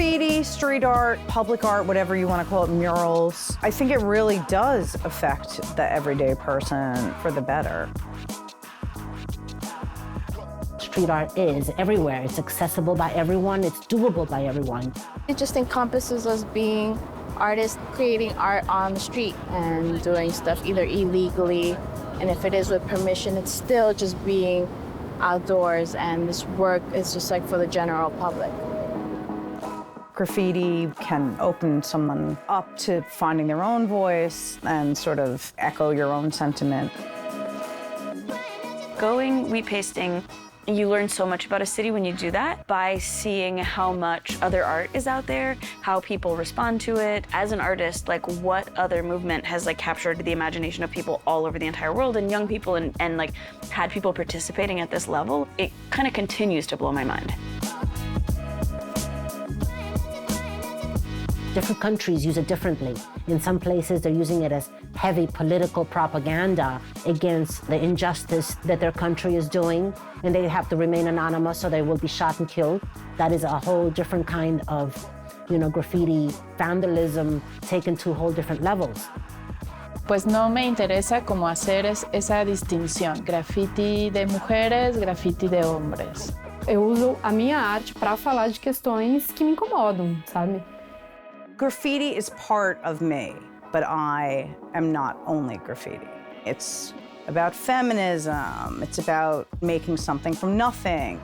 Graffiti, street art, public art, whatever you want to call it, murals. I think it really does affect the everyday person for the better. Street art is everywhere. It's accessible by everyone. It's doable by everyone. It just encompasses us being artists, creating art on the street and doing stuff either illegally, and if it is with permission, it's still just being outdoors, and this work is just like for the general public. Graffiti can open someone up to finding their own voice and sort of echo your own sentiment. Going wheat pasting, you learn so much about a city when you do that by seeing how much other art is out there, how people respond to it. As an artist, like what other movement has like captured the imagination of people all over the entire world and young people and like had people participating at this level, it kind of continues to blow my mind. Different countries use it differently. In some places, they're using it as heavy political propaganda against the injustice that their country is doing, and they have to remain anonymous, so they will be shot and killed. That is a whole different kind of, graffiti vandalism taken to whole different levels. Pues no me interesa como hacer esa distinción, graffiti de mujeres, graffiti de hombres. Eu uso a minha arte para falar de questões que me incomodam, sabe? Graffiti is part of me, but I am not only graffiti. It's about feminism. It's about making something from nothing.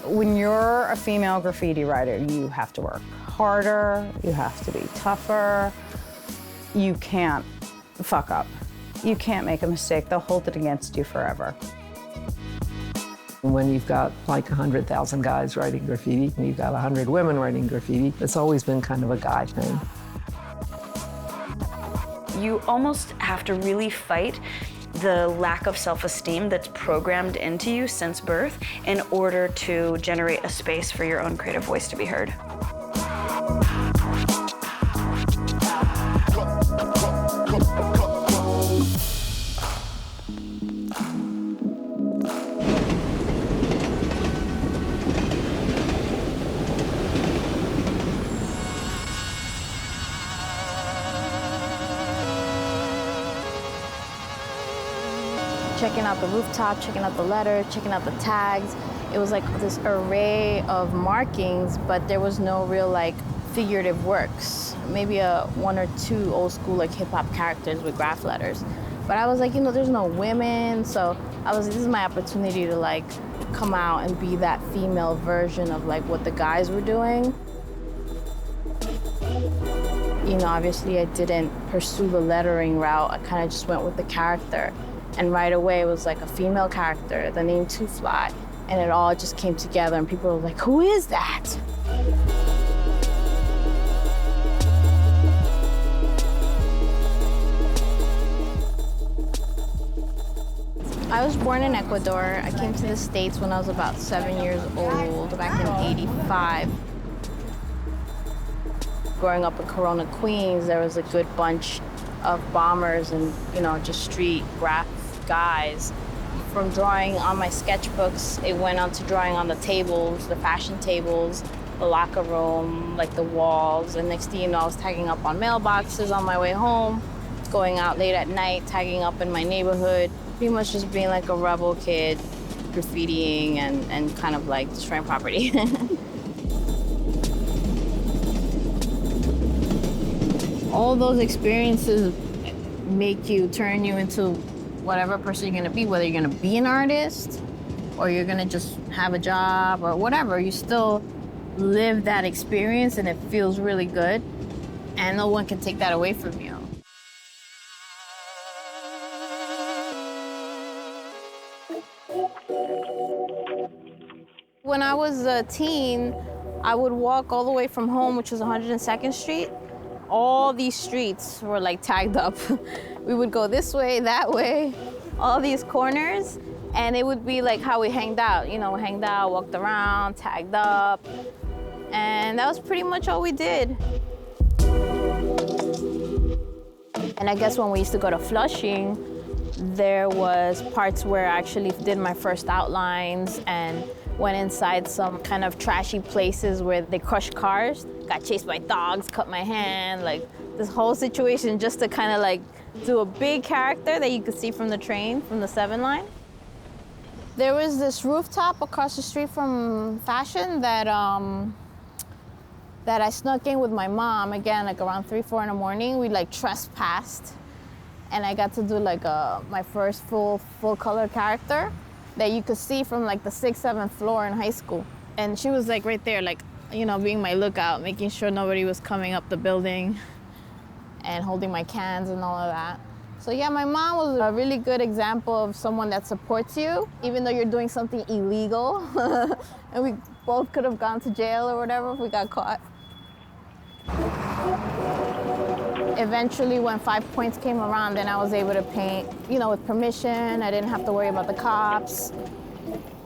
When you're a female graffiti writer, you have to work harder, you have to be tougher. You can't fuck up. You can't make a mistake. They'll hold it against you forever. When you've got like 100,000 guys writing graffiti and you've got 100 women writing graffiti, it's always been kind of a guy thing. You almost have to really fight the lack of self-esteem that's programmed into you since birth in order to generate a space for your own creative voice to be heard. Checking out the rooftop, checking out the letters, checking out the tags. It was like this array of markings, but there was no real like figurative works. Maybe one or two old school like hip hop characters with graph letters. But I was like, there's no women, so this is my opportunity to like come out and be that female version of like what the guys were doing. Obviously I didn't pursue the lettering route. I kind of just went with the character. And right away it was like a female character, the name Two Fly, and it all just came together and people were like, who is that? I was born in Ecuador. I came to the States when I was about 7 years old, back in '85. Growing up in Corona, Queens, there was a good bunch of bombers and, just street graph guys. From drawing on my sketchbooks, it went on to drawing on the tables, the fashion tables, the locker room, like the walls. And next thing you know, I was tagging up on mailboxes on my way home, going out late at night, tagging up in my neighborhood, pretty much just being like a rebel kid, graffitiing and kind of like destroying property. All those experiences turn you into whatever person you're gonna be, whether you're gonna be an artist or you're gonna just have a job or whatever. You still live that experience and it feels really good, and no one can take that away from you. When I was a teen, I would walk all the way from home, which was 102nd Street. All these streets were like tagged up. We would go this way, that way, all these corners, and it would be like how we hanged out. We hanged out, walked around, tagged up, and that was pretty much all we did. And I guess when we used to go to Flushing, there was parts where I actually did my first outlines and went inside some kind of trashy places where they crush cars, got chased by dogs, cut my hand, like this whole situation just to kind of like do a big character that you could see from the train, from the 7 line. There was this rooftop across the street from Fashion that I snuck in with my mom, again, like around 3, 4 in the morning. We like trespassed, and I got to do like my first full color character that you could see from like the 6th, 7th floor in high school. And she was like right there, like, you know, being my lookout, making sure nobody was coming up the building and holding my cans and all of that. So yeah, my mom was a really good example of someone that supports you, even though you're doing something illegal. And we both could have gone to jail or whatever if we got caught. Eventually, when 5 points came around, then I was able to paint, you know, with permission. I didn't have to worry about the cops.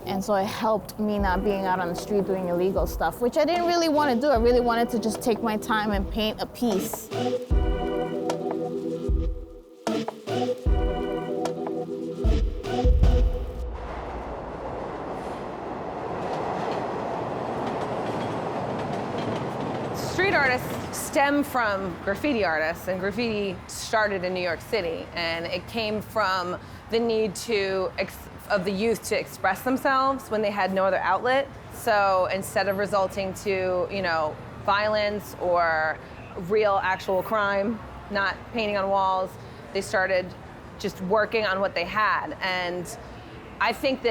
And so it helped me not being out on the street doing illegal stuff, which I didn't really want to do. I really wanted to just take my time and paint a piece. Street artists stem from graffiti artists, and graffiti started in New York City, and it came from the need of the youth to express themselves when they had no other outlet. So instead of resulting to, you know, violence or real actual crime, not painting on walls, they started just working on what they had. And I think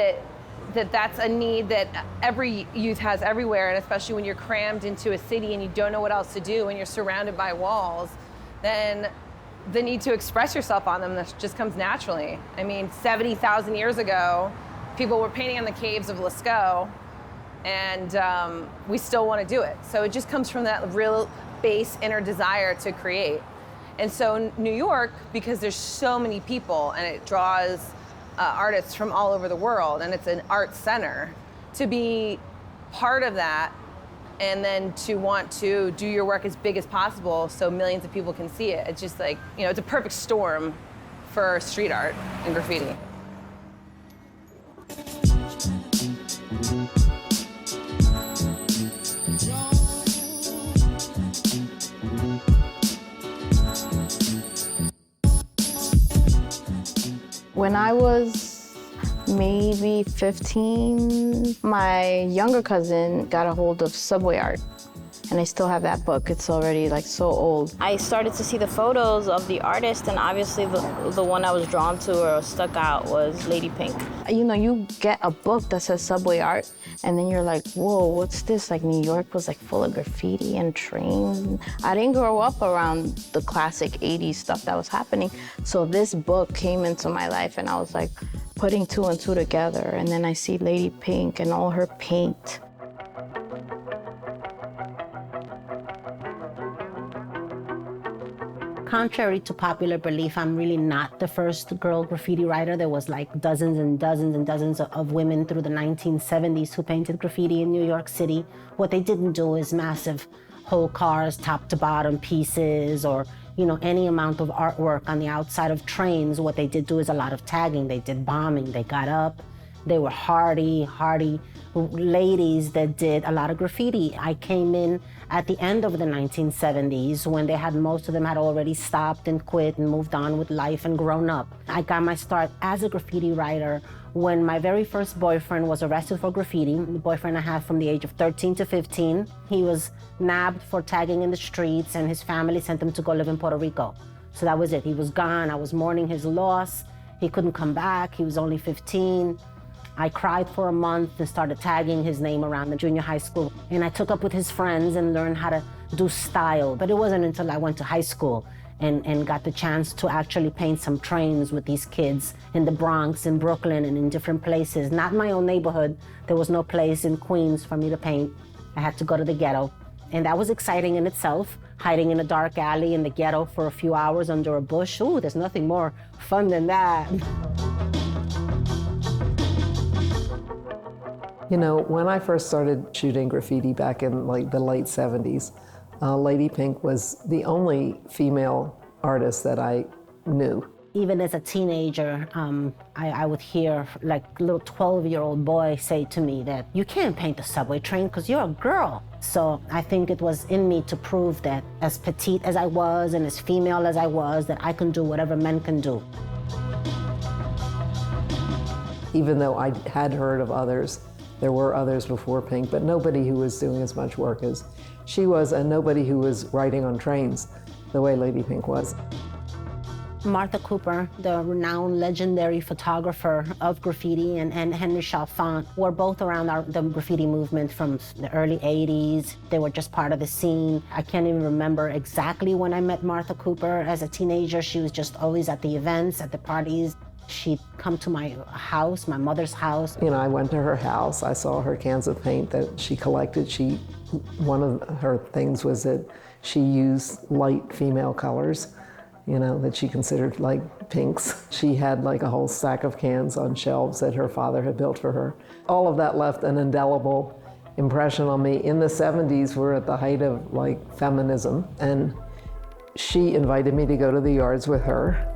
that's a need that every youth has everywhere, and especially when you're crammed into a city and you don't know what else to do and you're surrounded by walls, then the need to express yourself on them just comes naturally. I mean, 70,000 years ago, people were painting on the caves of Lascaux, and we still want to do it. So it just comes from that real base inner desire to create. And so New York, because there's so many people and it draws artists from all over the world, and it's an art center, to be part of that and then to want to do your work as big as possible so millions of people can see it. It's just like, you know, it's a perfect storm for street art and graffiti. When I was maybe 15, my younger cousin got a hold of subway art, and I still have that book. It's already like so old. I started to see the photos of the artist, and obviously the one I was drawn to or stuck out was Lady Pink. You know, you get a book that says subway art, and then you're like, whoa, what's this? Like, New York was like full of graffiti and trains. I didn't grow up around the classic 80s stuff that was happening. So this book came into my life, and I was like putting 2 and 2 together. And then I see Lady Pink and all her paint. Contrary to popular belief, I'm really not the first girl graffiti writer. There was like dozens and dozens and dozens of women through the 1970s who painted graffiti in New York City. What they didn't do is massive whole cars, top to bottom pieces, or, you know, any amount of artwork on the outside of trains. What they did do is a lot of tagging. They did bombing. They got up. They were hardy ladies that did a lot of graffiti. I came in at the end of the 1970s when most of them had already stopped and quit and moved on with life and grown up. I got my start as a graffiti writer when my very first boyfriend was arrested for graffiti, the boyfriend I had from the age of 13 to 15. He was nabbed for tagging in the streets, and his family sent him to go live in Puerto Rico. So that was it. He was gone. I was mourning his loss. He couldn't come back. He was only 15. I cried for a month and started tagging his name around the junior high school. And I took up with his friends and learned how to do style. But it wasn't until I went to high school and got the chance to actually paint some trains with these kids in the Bronx, in Brooklyn, and in different places. Not my own neighborhood. There was no place in Queens for me to paint. I had to go to the ghetto. And that was exciting in itself, hiding in a dark alley in the ghetto for a few hours under a bush. Ooh, there's nothing more fun than that. You know, when I first started shooting graffiti back in like the late 70s, Lady Pink was the only female artist that I knew. Even as a teenager, I would hear like a little 12-year-old boy say to me that you can't paint the subway train because you're a girl. So I think it was in me to prove that as petite as I was and as female as I was, that I can do whatever men can do. Even though I had heard of others, there were others before Pink, but nobody who was doing as much work as she was, and nobody who was writing on trains the way Lady Pink was. Martha Cooper, the renowned legendary photographer of graffiti, and Henry Chalfant were both around the graffiti movement from the early 80s. They were just part of the scene. I can't even remember exactly when I met Martha Cooper as a teenager. She was just always at the events, at the parties. She'd come to my house, my mother's house. You know, I went to her house. I saw her cans of paint that she collected. One of her things was that she used light female colors, you know, that she considered like pinks. She had like a whole stack of cans on shelves that her father had built for her. All of that left an indelible impression on me. In the 70s, we're at the height of like feminism, and she invited me to go to the yards with her.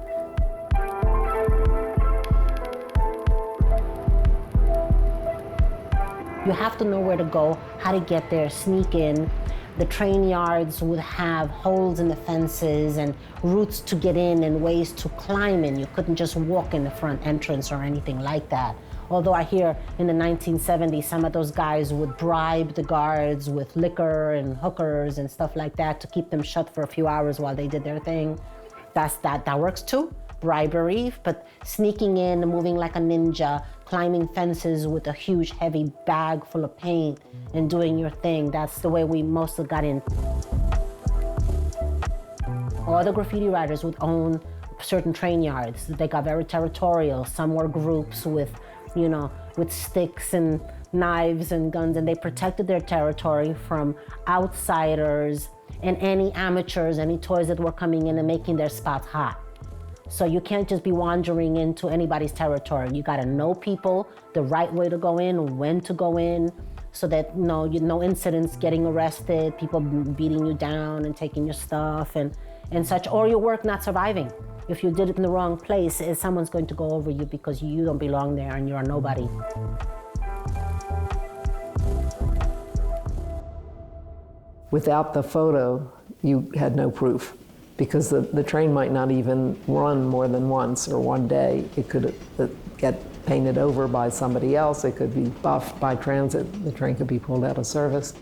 You have to know where to go, how to get there, sneak in. The train yards would have holes in the fences and routes to get in and ways to climb in. You couldn't just walk in the front entrance or anything like that. Although I hear in the 1970s, some of those guys would bribe the guards with liquor and hookers and stuff like that to keep them shut for a few hours while they did their thing. That works too, bribery, but sneaking in, moving like a ninja, climbing fences with a huge heavy bag full of paint and doing your thing. That's the way we mostly got in. All the graffiti writers would own certain train yards. They got very territorial. Some were groups with, you know, with sticks and knives and guns, and they protected their territory from outsiders and any amateurs, any toys that were coming in and making their spots hot. So you can't just be wandering into anybody's territory. You gotta know people, the right way to go in, when to go in, so that no incidents, getting arrested, people beating you down and taking your stuff and such, or your work not surviving. If you did it in the wrong place, someone's going to go over you because you don't belong there and you're a nobody. Without the photo, you had no proof, because the train might not even run more than once or one day. It could get painted over by somebody else. It could be buffed by transit. The train could be pulled out of service.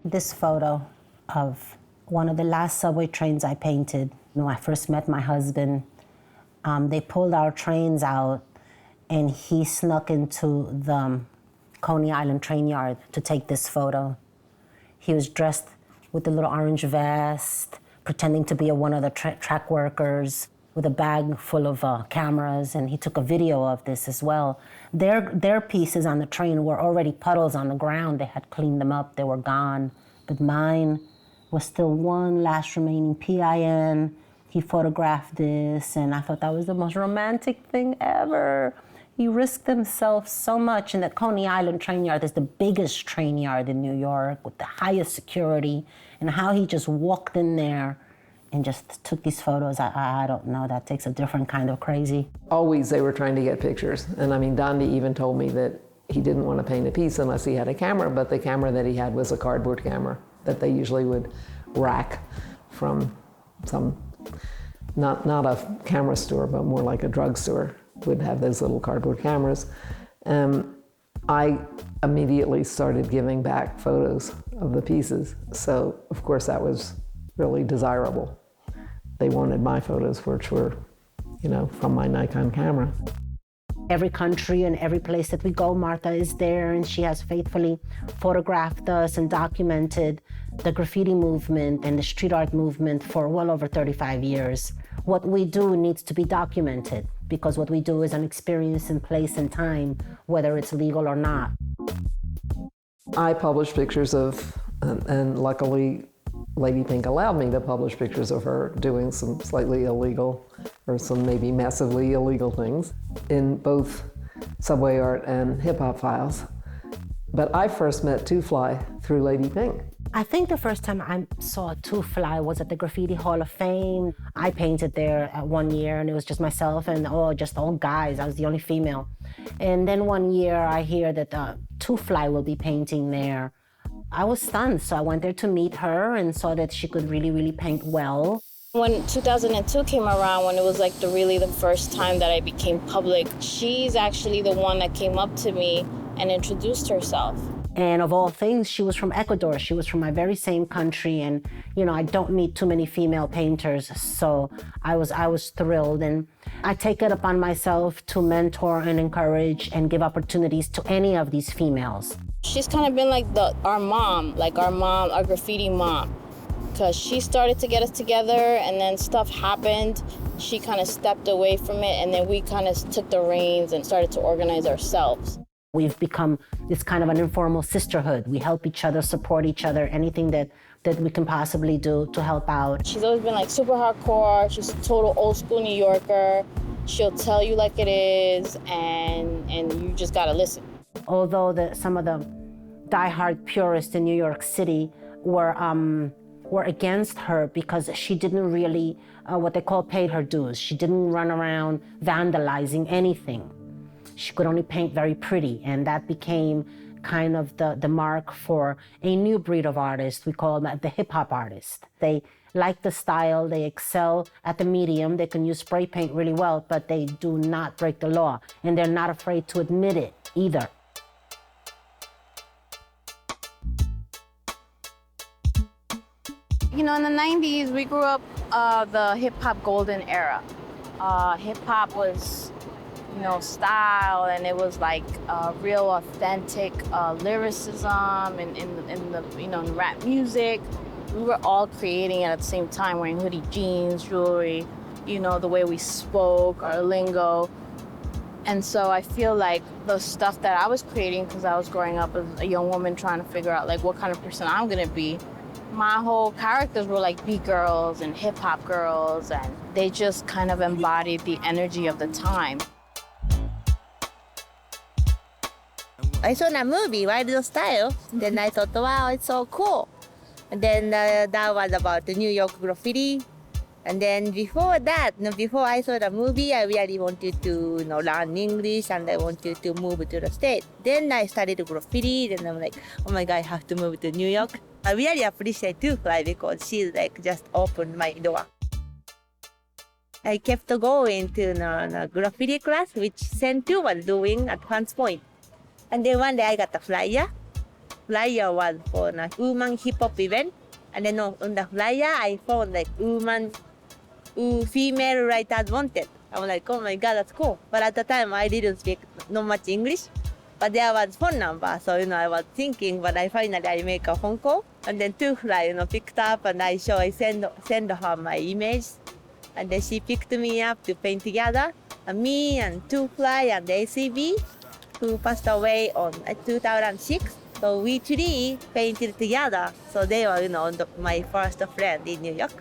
This photo of one of the last subway trains I painted, when I first met my husband, they pulled our trains out and he snuck into the Coney Island train yard to take this photo. He was dressed with a little orange vest, pretending to be one of the track workers with a bag full of cameras, and he took a video of this as well. Their pieces on the train were already puddles on the ground. They had cleaned them up, they were gone. But mine was still one last remaining PIN. He photographed this, and I thought that was the most romantic thing ever. He risked himself so much, and that Coney Island train yard is the biggest train yard in New York with the highest security, and how he just walked in there and just took these photos. I don't know, that takes a different kind of crazy. Always they were trying to get pictures. And I mean, Dondi even told me that he didn't want to paint a piece unless he had a camera, but the camera that he had was a cardboard camera that they usually would rack from some, not a camera store, but more like a drugstore, would have those little cardboard cameras. I immediately started giving back photos of the pieces. So of course that was really desirable. They wanted my photos, which were, you know, from my Nikon camera. Every country and every place that we go, Martha is there, and she has faithfully photographed us and documented the graffiti movement and the street art movement for well over 35 years. What we do needs to be documented, because what we do is an experience in place and time, whether it's legal or not. I published pictures of, and luckily Lady Pink allowed me to publish pictures of her doing some slightly illegal or some maybe massively illegal things in both subway art and hip hop files. But I first met Two Fly through Lady Pink. I think the first time I saw Two Fly was at the Graffiti Hall of Fame. I painted there at 1 year, and it was just myself and just all guys. I was the only female. And then 1 year I hear that Two Fly will be painting there. I was stunned, so I went there to meet her and saw that she could really, really paint well. When 2002 came around, when it was like really the first time that I became public, she's actually the one that came up to me and introduced herself. And of all things, she was from Ecuador. She was from my very same country, and I don't meet too many female painters, so I was thrilled. And I take it upon myself to mentor and encourage and give opportunities to any of these females. She's kind of been like our graffiti mom, because she started to get us together, and then stuff happened. She kind of stepped away from it, and then we kind of took the reins and started to organize ourselves. We've become this kind of an informal sisterhood. We help each other, support each other, anything that we can possibly do to help out. She's always been like super hardcore. She's a total old school New Yorker. She'll tell you like it is, and you just gotta listen. Although some of the diehard purists in New York City were against her because she didn't really, what they call paid her dues. She didn't run around vandalizing anything. She could only paint very pretty, and that became kind of the mark for a new breed of artists. We call them the hip-hop artists. They like the style, they excel at the medium, they can use spray paint really well, but they do not break the law, and they're not afraid to admit it either. In the 90s, we grew up the hip-hop golden era. Hip-hop was style, and it was like real authentic lyricism and in the rap music. We were all creating it at the same time, wearing hoodie jeans, jewelry, the way we spoke, our lingo. And so I feel like the stuff that I was creating, because I was growing up as a young woman trying to figure out like what kind of person I'm gonna be, my whole characters were like beat girls and hip hop girls, and they just kind of embodied the energy of the time. I saw a movie, Wild Style, then I thought, wow, it's so cool. And then that was about the New York graffiti. And then before that, before I saw the movie, I really wanted to learn English, and I wanted to move to the States. Then I studied graffiti, then I'm like, oh my God, I have to move to New York. I really appreciate Two Fly because she just opened my door. I kept going to the graffiti class, which Sentu was doing at one point. And then one day I got a flyer. Flyer was for a woman hip hop event. And then on the flyer, I found like woman, female writers wanted. I was like, oh my God, that's cool. But at the time, I didn't speak not much English. But there was phone number, so I was thinking. But I finally make a phone call, and then Two Fly picked up, and I send her my image, and then she picked me up to paint together. And me and Two Fly and ACB, who passed away on 2006. So we three painted together. So they were, my first friend in New York.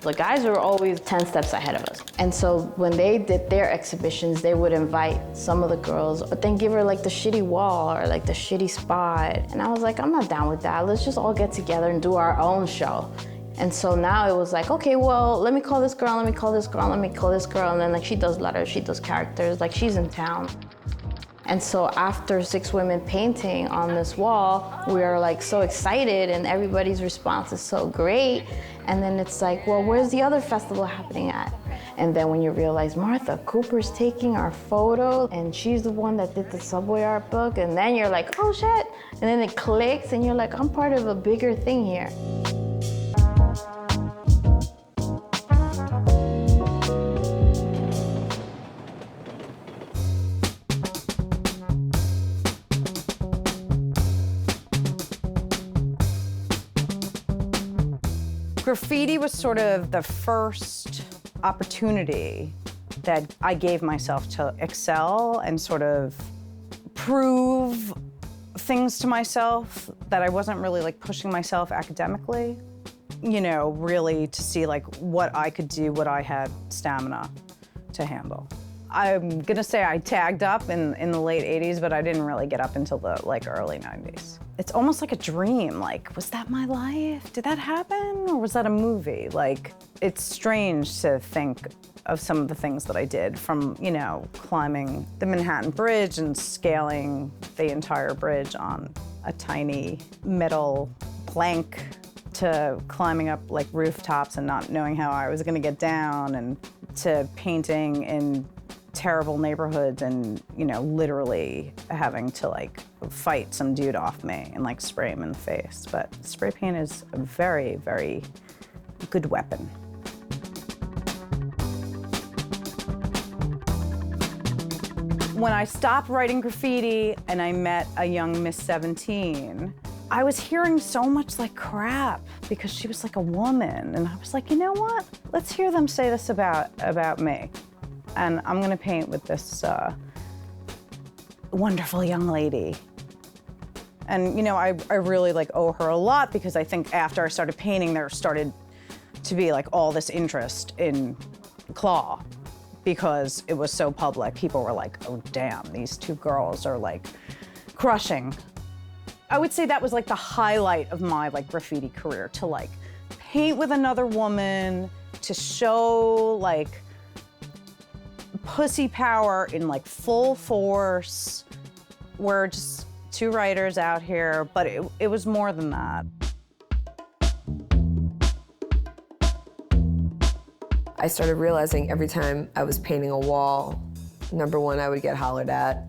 The guys were always 10 steps ahead of us. And so when they did their exhibitions, they would invite some of the girls, but then give her like the shitty wall or like the shitty spot. And I was like, I'm not down with that. Let's just all get together and do our own show. And so now it was like, okay, well, let me call this girl, let me call this girl, let me call this girl. And then like she does letters, she does characters, like she's in town. And so after 6 women painting on this wall, we are like so excited and everybody's response is so great. And then it's like, well, where's the other festival happening at? And then when you realize Martha Cooper's taking our photo and she's the one that did the subway art book, and then you're like, oh shit. And then it clicks and you're like, I'm part of a bigger thing here. Graffiti was sort of the first opportunity that I gave myself to excel and sort of prove things to myself that I wasn't really like pushing myself academically. Really to see like what I could do, what I had stamina to handle. I'm gonna say I tagged up in the late 80s, but I didn't really get up until the early 90s. It's almost like a dream. Like, was that my life? Did that happen? Or was that a movie? Like, it's strange to think of some of the things that I did, from, climbing the Manhattan Bridge and scaling the entire bridge on a tiny metal plank, to climbing up like rooftops and not knowing how I was gonna get down, and to painting in terrible neighborhoods and, literally having to like fight some dude off me and like spray him in the face. But spray paint is a very, very good weapon. When I stopped writing graffiti and I met a young Miss 17, I was hearing so much like crap because she was like a woman. And I was like, you know what? Let's hear them say this about me. And I'm gonna paint with this wonderful young lady. And I really like owe her a lot, because I think after I started painting, there started to be like all this interest in Claw, because it was so public. People were like, oh damn, these two girls are like crushing. I would say that was like the highlight of my like graffiti career, to like paint with another woman, to show like pussy power in like full force. We're just two writers out here, but it was more than that. I started realizing every time I was painting a wall, number one, I would get hollered at,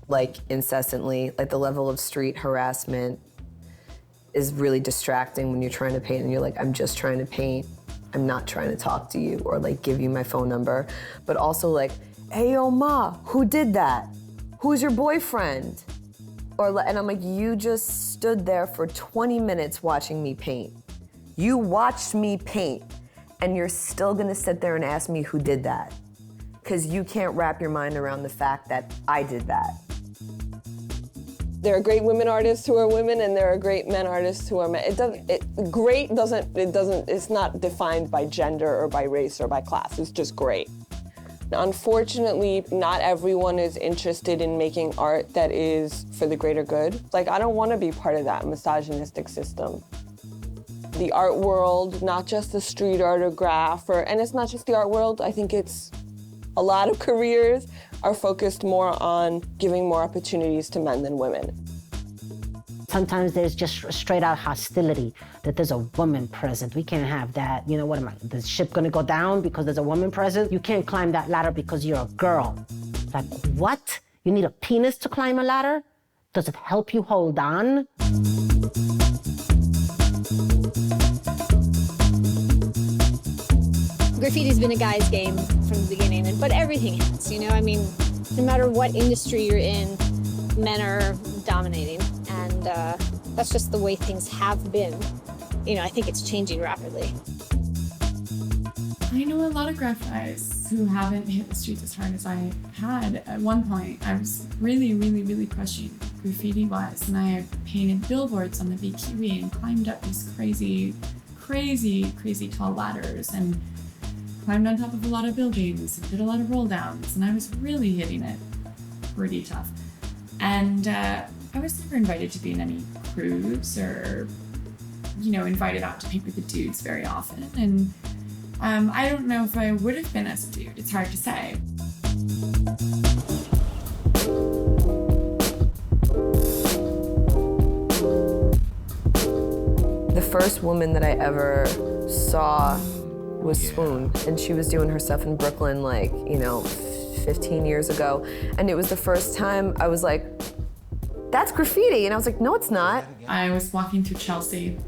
like incessantly. Like, the level of street harassment is really distracting when you're trying to paint and you're like, I'm just trying to paint. I'm not trying to talk to you or like give you my phone number. But also like, hey, yo, ma, who did that? Who's your boyfriend? And I'm like, you just stood there for 20 minutes watching me paint. You watched me paint, and you're still gonna sit there and ask me who did that, because you can't wrap your mind around the fact that I did that. There are great women artists who are women, and there are great men artists who are men. It's not defined by gender or by race or by class. It's just great. Unfortunately, not everyone is interested in making art that is for the greater good. Like, I don't want to be part of that misogynistic system. The art world, not just the street art or graph, and it's not just the art world, I think it's a lot of careers are focused more on giving more opportunities to men than women. Sometimes there's just straight out hostility, that there's a woman present. We can't have that. What am I, the ship gonna go down because there's a woman present? You can't climb that ladder because you're a girl. Like, what? You need a penis to climb a ladder? Does it help you hold on? Graffiti's been a guy's game from the beginning, but everything has, no matter what industry you're in, men are dominating, and that's just the way things have been. I think it's changing rapidly. I know a lot of graph guys who haven't hit the streets as hard as I had. At one point, I was really, really, really crushing graffiti-wise, and I painted billboards on the BQE and climbed up these crazy, crazy, crazy tall ladders, and climbed on top of a lot of buildings and did a lot of roll downs, and I was really hitting it pretty tough. And I was never invited to be in any crews or, invited out to paint with the dudes very often. And I don't know if I would have been as a dude. It's hard to say. The first woman that I ever saw was Swoon, and she was doing her stuff in Brooklyn 15 years ago. And it was the first time I was like, that's graffiti. And I was like, no, it's not. I was walking through Chelsea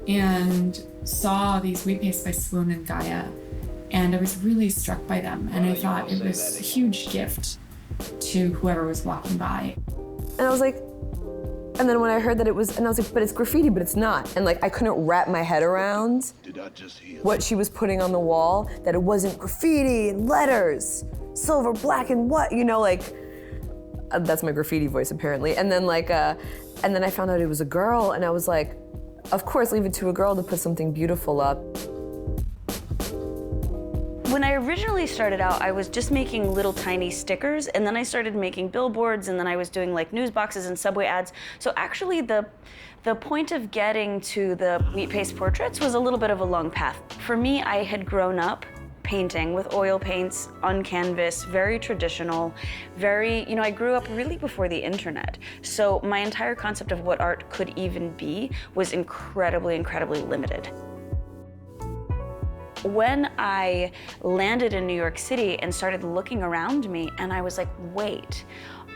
and saw these wheat pastes by Swoon and Gaia, and I was really struck by them. And I thought it was a huge gift to whoever was walking by. And I was like, and then when I heard that it was, and I was like, but it's graffiti, but it's not. And I couldn't wrap my head around what she was putting on the wall, that it wasn't graffiti and letters, silver, black, and what, that's my graffiti voice apparently. And then and then I found out it was a girl, and I was like, of course, leave it to a girl to put something beautiful up. When I originally started out, I was just making little tiny stickers, and then I started making billboards, and then I was doing like news boxes and subway ads. So actually the point of getting to the wheat paste portraits was a little bit of a long path. For me, I had grown up painting with oil paints on canvas, very traditional, I grew up really before the internet. So my entire concept of what art could even be was incredibly, incredibly limited. When I landed in New York City and started looking around me, and I was like, wait,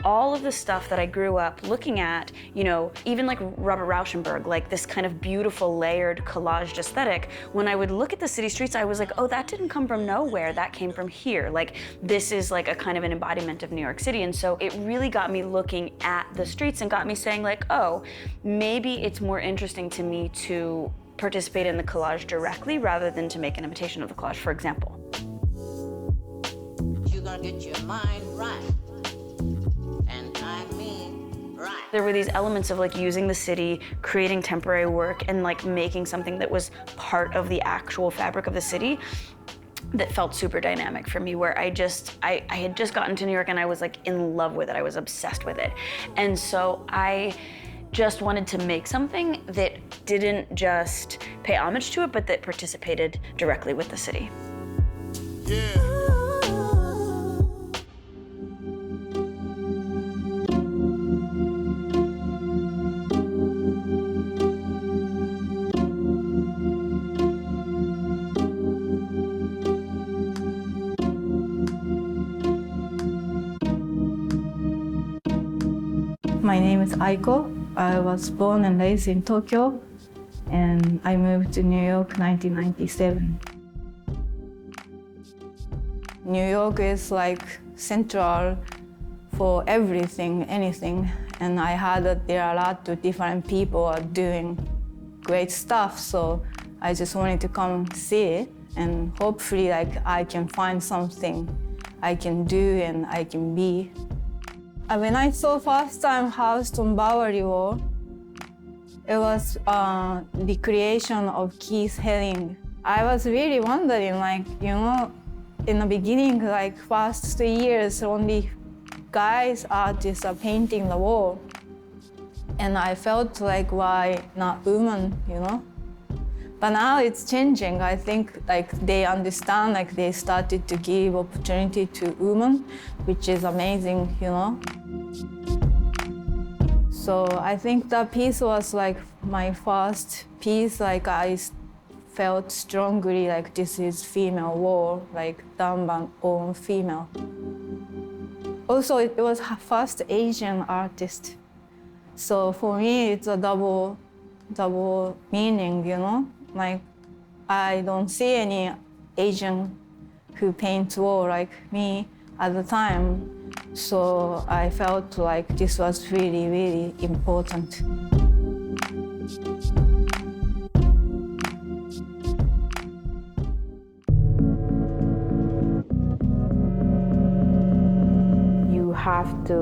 all of the stuff that I grew up looking at, even like Robert Rauschenberg, like this kind of beautiful layered collaged aesthetic, when I would look at the city streets, I was like, oh, that didn't come from nowhere, that came from here. Like, this is like a kind of an embodiment of New York City. And so it really got me looking at the streets and got me saying like, oh, maybe it's more interesting to me to participate in the collage directly rather than to make an imitation of the collage, for example. You're gonna get your mind right. And I mean right. There were these elements of like using the city, creating temporary work, and like making something that was part of the actual fabric of the city that felt super dynamic for me, where I had just gotten to New York and I was like in love with it. I was obsessed with it. And so I just wanted to make something that didn't just pay homage to it, but that participated directly with the city. Yeah. My name is Aiko. I was born and raised in Tokyo, and I moved to New York 1997. New York is like central for everything, anything, and I heard that there are a lot of different people are doing great stuff, so I just wanted to come see it, and hopefully like I can find something I can do and I can be. When I saw first time House on Bowery Wall, it was the creation of Keith Haring. I was really wondering, in the beginning, like first 2 years, only guys artists are painting the wall. And I felt like, why not women, But now it's changing. I think like they understand, like they started to give opportunity to women, which is amazing, So I think that piece was like my first piece, like I felt strongly like this is female wall, like done by own female. Also, it was her first Asian artist. So for me, it's a double meaning, Like, I don't see any Asian who paints wall like me at the time. So I felt like this was really, really important. You have to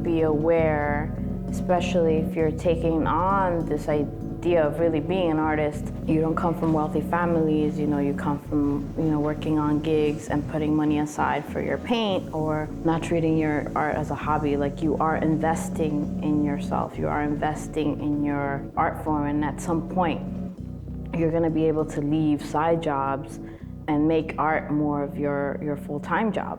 be aware, especially if you're taking on this idea of really being an artist. You don't come from wealthy families, you come from, working on gigs and putting money aside for your paint, or not treating your art as a hobby. Like, you are investing in yourself, you are investing in your art form, and at some point, you're gonna be able to leave side jobs and make art more of your full-time job.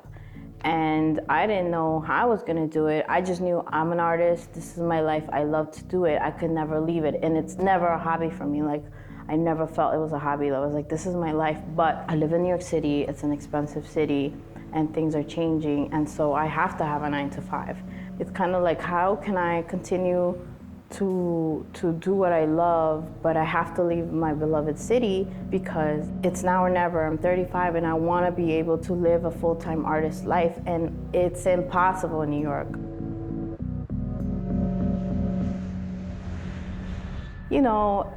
And I didn't know how I was gonna do it. I just knew I'm an artist, this is my life, I love to do it, I could never leave it. And it's never a hobby for me. Like, I never felt it was a hobby. I was like, this is my life. But I live in New York City, it's an expensive city, and things are changing, and so I have to have a 9 to 5. It's kind of like, how can I continue to do what I love, but I have to leave my beloved city because it's now or never. I'm 35 and I want to be able to live a full-time artist life, and it's impossible in New York.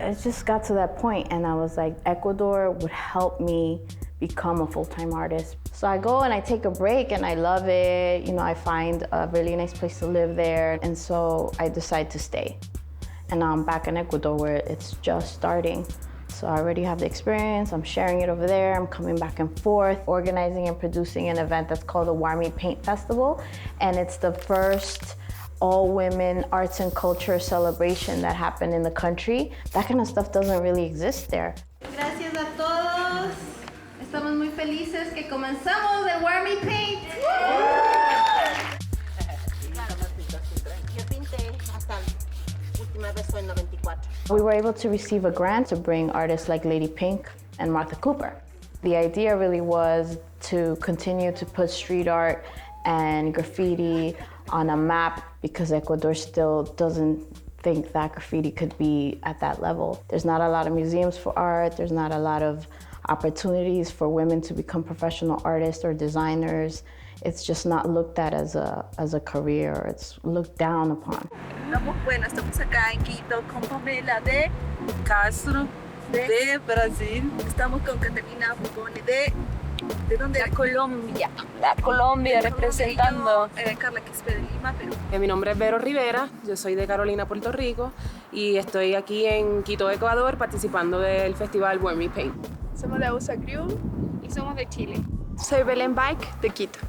It just got to that point, and I was like, Ecuador would help me become a full-time artist. So I go and I take a break and I love it. I find a really nice place to live there. And so I decide to stay. And now I'm back in Ecuador where it's just starting. So I already have the experience, I'm sharing it over there, I'm coming back and forth, organizing and producing an event that's called the Womany Paint Festival, and it's the first all-women arts and culture celebration that happened in the country. That kind of stuff doesn't really exist there. Gracias a todos. Estamos muy felices que comenzamos el Womany Paint. We were able to receive a grant to bring artists like Lady Pink and Martha Cooper. The idea really was to continue to put street art and graffiti on a map because Ecuador still doesn't think that graffiti could be at that level. There's not a lot of museums for art, there's not a lot of opportunities for women to become professional artists or designers. It's just not looked at as a career, it's looked down upon. Estamos acá en Quito con Pamela de Castro, de Brasil. Estamos con Catalina Bugoni ¿de dónde? La Colombia. La Colombia representando. Carla Quispe de Lima, Perú. Mi nombre es Vero Rivera, yo soy de Carolina, Puerto Rico, y estoy aquí en Quito, Ecuador, participando del festival Womany Paint. Somos de USA Crew y somos de Chile. Soy Belén Bike de Quito.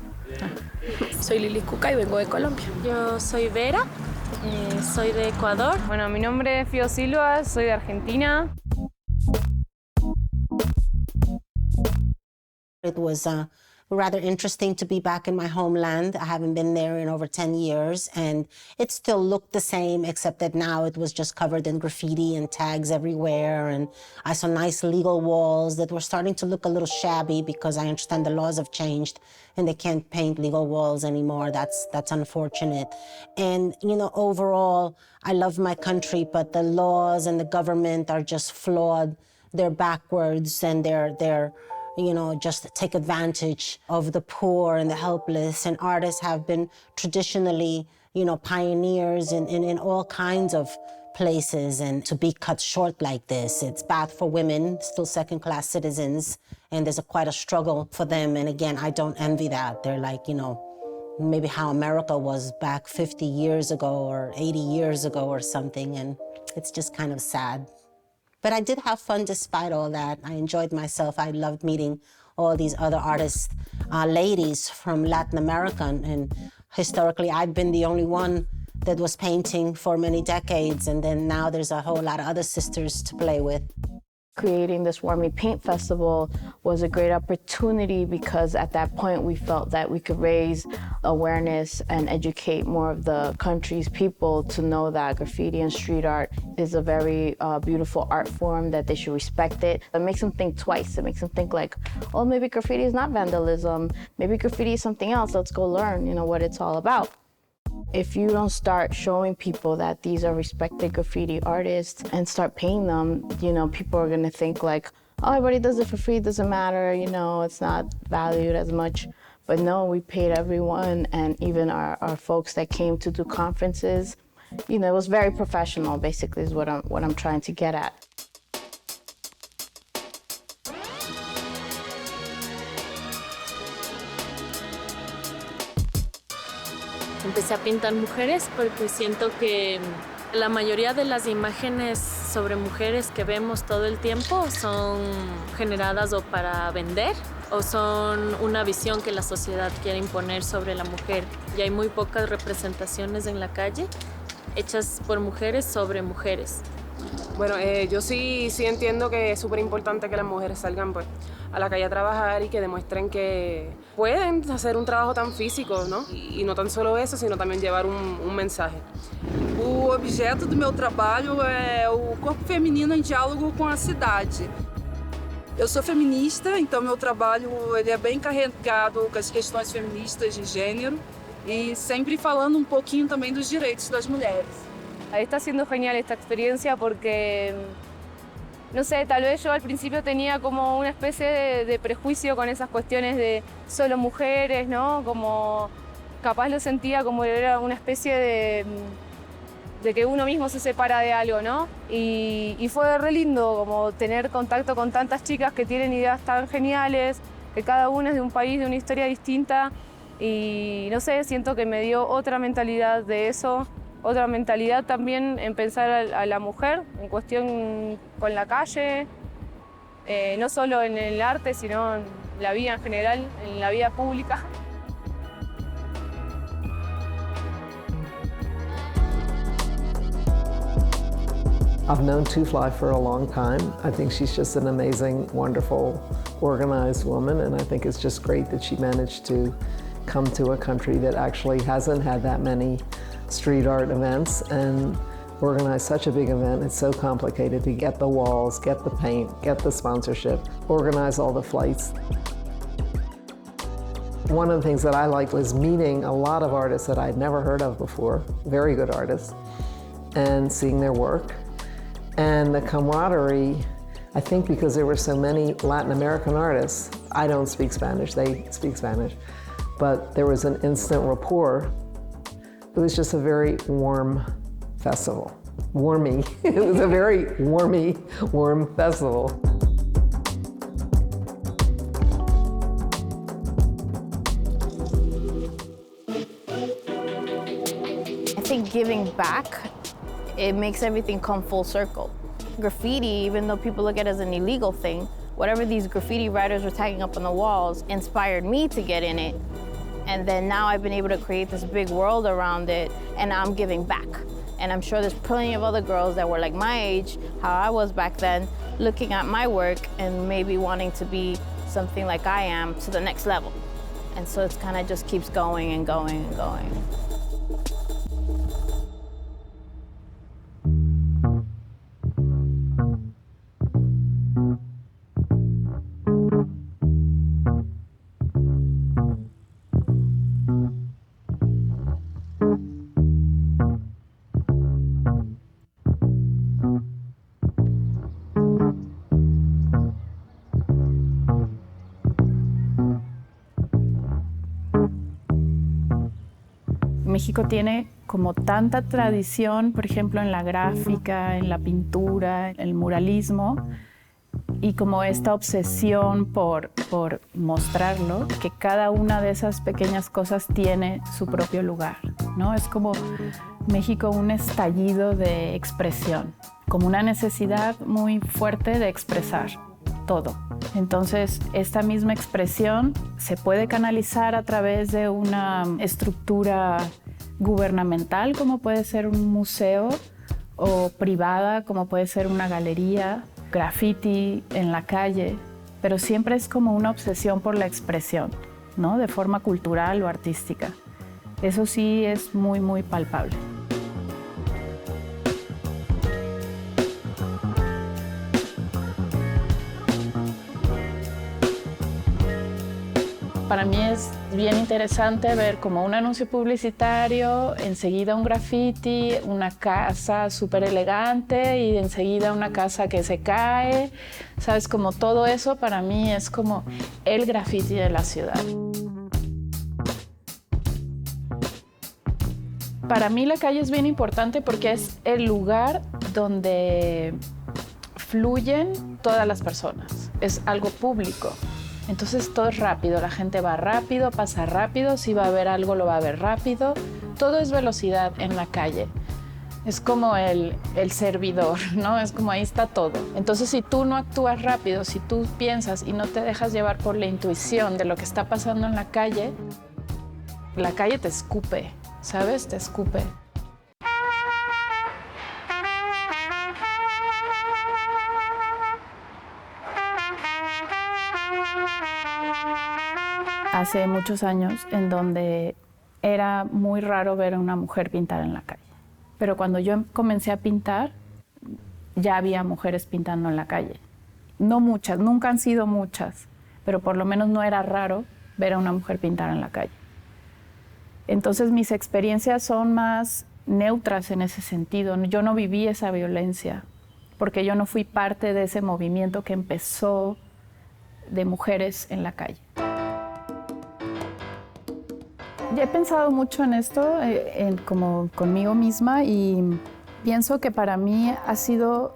Soy Lili Cuca y vengo de Colombia. Yo soy Vera, soy de Ecuador. Bueno, mi nombre es Fio Silva, soy de Argentina. It was rather interesting to be back in my homeland. I haven't been there in over 10 years, and it still looked the same, except that now it was just covered in graffiti and tags everywhere, and I saw nice legal walls that were starting to look a little shabby because I understand the laws have changed and they can't paint legal walls anymore. That's unfortunate. And, you know, overall, I love my country, but the laws and the government are just flawed. They're backwards, and they're you know, just take advantage of the poor and the helpless. And artists have been traditionally, you know, pioneers in all kinds of places. And to be cut short like this, it's bad for women, still second-class citizens. And there's quite a struggle for them. And again, I don't envy that. They're like, you know, maybe how America was back 50 years ago or 80 years ago or something. And it's just kind of sad. But I did have fun despite all that. I enjoyed myself. I loved meeting all these other artists, ladies from Latin America. And historically, I've been the only one that was painting for many decades. And then now there's a whole lot of other sisters to play with. Creating this Womany Paint Festival was a great opportunity because at that point we felt that we could raise awareness and educate more of the country's people to know that graffiti and street art is a very beautiful art form, that they should respect it. It makes them think twice. It makes them think like, oh, maybe graffiti is not vandalism. Maybe graffiti is something else. Let's go learn, you know, what it's all about. If you don't start showing people that these are respected graffiti artists and start paying them, you know, people are gonna think like, oh, everybody does it for free, it doesn't matter, you know, it's not valued as much. But no, we paid everyone, and even our folks that came to do conferences, you know, it was very professional, basically, is what I'm trying to get at. Empecé a pintar mujeres porque siento que la mayoría de las imágenes sobre mujeres que vemos todo el tiempo son generadas o para vender o son una visión que la sociedad quiere imponer sobre la mujer. Y hay muy pocas representaciones en la calle hechas por mujeres sobre mujeres. Bueno, yo sí entiendo que es súper importante que las mujeres salgan pues, a la calle a trabajar y que demuestren que pueden hacer un trabajo tan físico, ¿no? E não só isso, sino também levar mensagem. O objeto do meu trabalho é o corpo feminino em diálogo com a cidade. Eu sou feminista, então meu trabalho ele é bem carregado com as questões feministas de gênero e sempre falando pouquinho também dos direitos das mulheres. Está siendo genial esta experiencia porque, no sé, tal vez yo al principio tenía como una especie de prejuicio con esas cuestiones de solo mujeres, ¿no? Como capaz lo sentía como era una especie de que uno mismo se separa de algo, ¿no? Y fue re lindo como tener contacto con tantas chicas que tienen ideas tan geniales, que cada una es de un país, de una historia distinta. Y no sé, siento que me dio otra mentalidad de eso. Otra mentalidad también en pensar a la mujer en cuestión con la calle, no solo en el arte, sino en la vida en general, en la vida pública. I've known Two Fly for a long time. I think she's just an amazing, wonderful, organized woman, and I think it's just great that she managed to come to a country that actually hasn't had that many street art events and organize such a big event. It's so complicated to get the walls, get the paint, get the sponsorship, organize all the flights. One of the things that I liked was meeting a lot of artists that I'd never heard of before, very good artists, and seeing their work. And the camaraderie, I think because there were so many Latin American artists, I don't speak Spanish, they speak Spanish, but there was an instant rapport. It was just a very warm festival. Warmy. It was a very warm festival. I think giving back, it makes everything come full circle. Graffiti, even though people look at it as an illegal thing, whatever these graffiti writers were tagging up on the walls inspired me to get in it. And then now I've been able to create this big world around it, and I'm giving back. And I'm sure there's plenty of other girls that were like my age, how I was back then, looking at my work and maybe wanting to be something like I am to the next level. And so it kind of just keeps going and going and going. México tiene como tanta tradición, por ejemplo, en la gráfica, en la pintura, el muralismo, y como esta obsesión por mostrarlo, que cada una de esas pequeñas cosas tiene su propio lugar, ¿no? Es como México un estallido de expresión, como una necesidad muy fuerte de expresar todo. Entonces, esta misma expresión se puede canalizar a través de una estructura gubernamental, como puede ser un museo, o privada, como puede ser una galería, graffiti en la calle, pero siempre es como una obsesión por la expresión, ¿no? De forma cultural o artística. Eso sí es muy, muy palpable. Para mí es bien interesante ver como un anuncio publicitario, enseguida un graffiti, una casa súper elegante y enseguida una casa que se cae. ¿Sabes? Como todo eso para mí es como el graffiti de la ciudad. Para mí la calle es bien importante porque es el lugar donde fluyen todas las personas. Es algo público. Entonces todo es rápido, la gente va rápido, pasa rápido, si va a ver algo lo va a ver rápido. Todo es velocidad en la calle. Es como el servidor, ¿no? Es como ahí está todo. Entonces si tú no actúas rápido, si tú piensas y no te dejas llevar por la intuición de lo que está pasando en la calle te escupe, ¿sabes? Te escupe. Hace muchos años en donde era muy raro ver a una mujer pintar en la calle. Pero cuando yo comencé a pintar, ya había mujeres pintando en la calle. No muchas, nunca han sido muchas, pero por lo menos no era raro ver a una mujer pintar en la calle. Entonces mis experiencias son más neutras en ese sentido. Yo no viví esa violencia, porque yo no fui parte de ese movimiento que empezó de mujeres en la calle. Ya he pensado mucho en esto, como conmigo misma, y pienso que para mí ha sido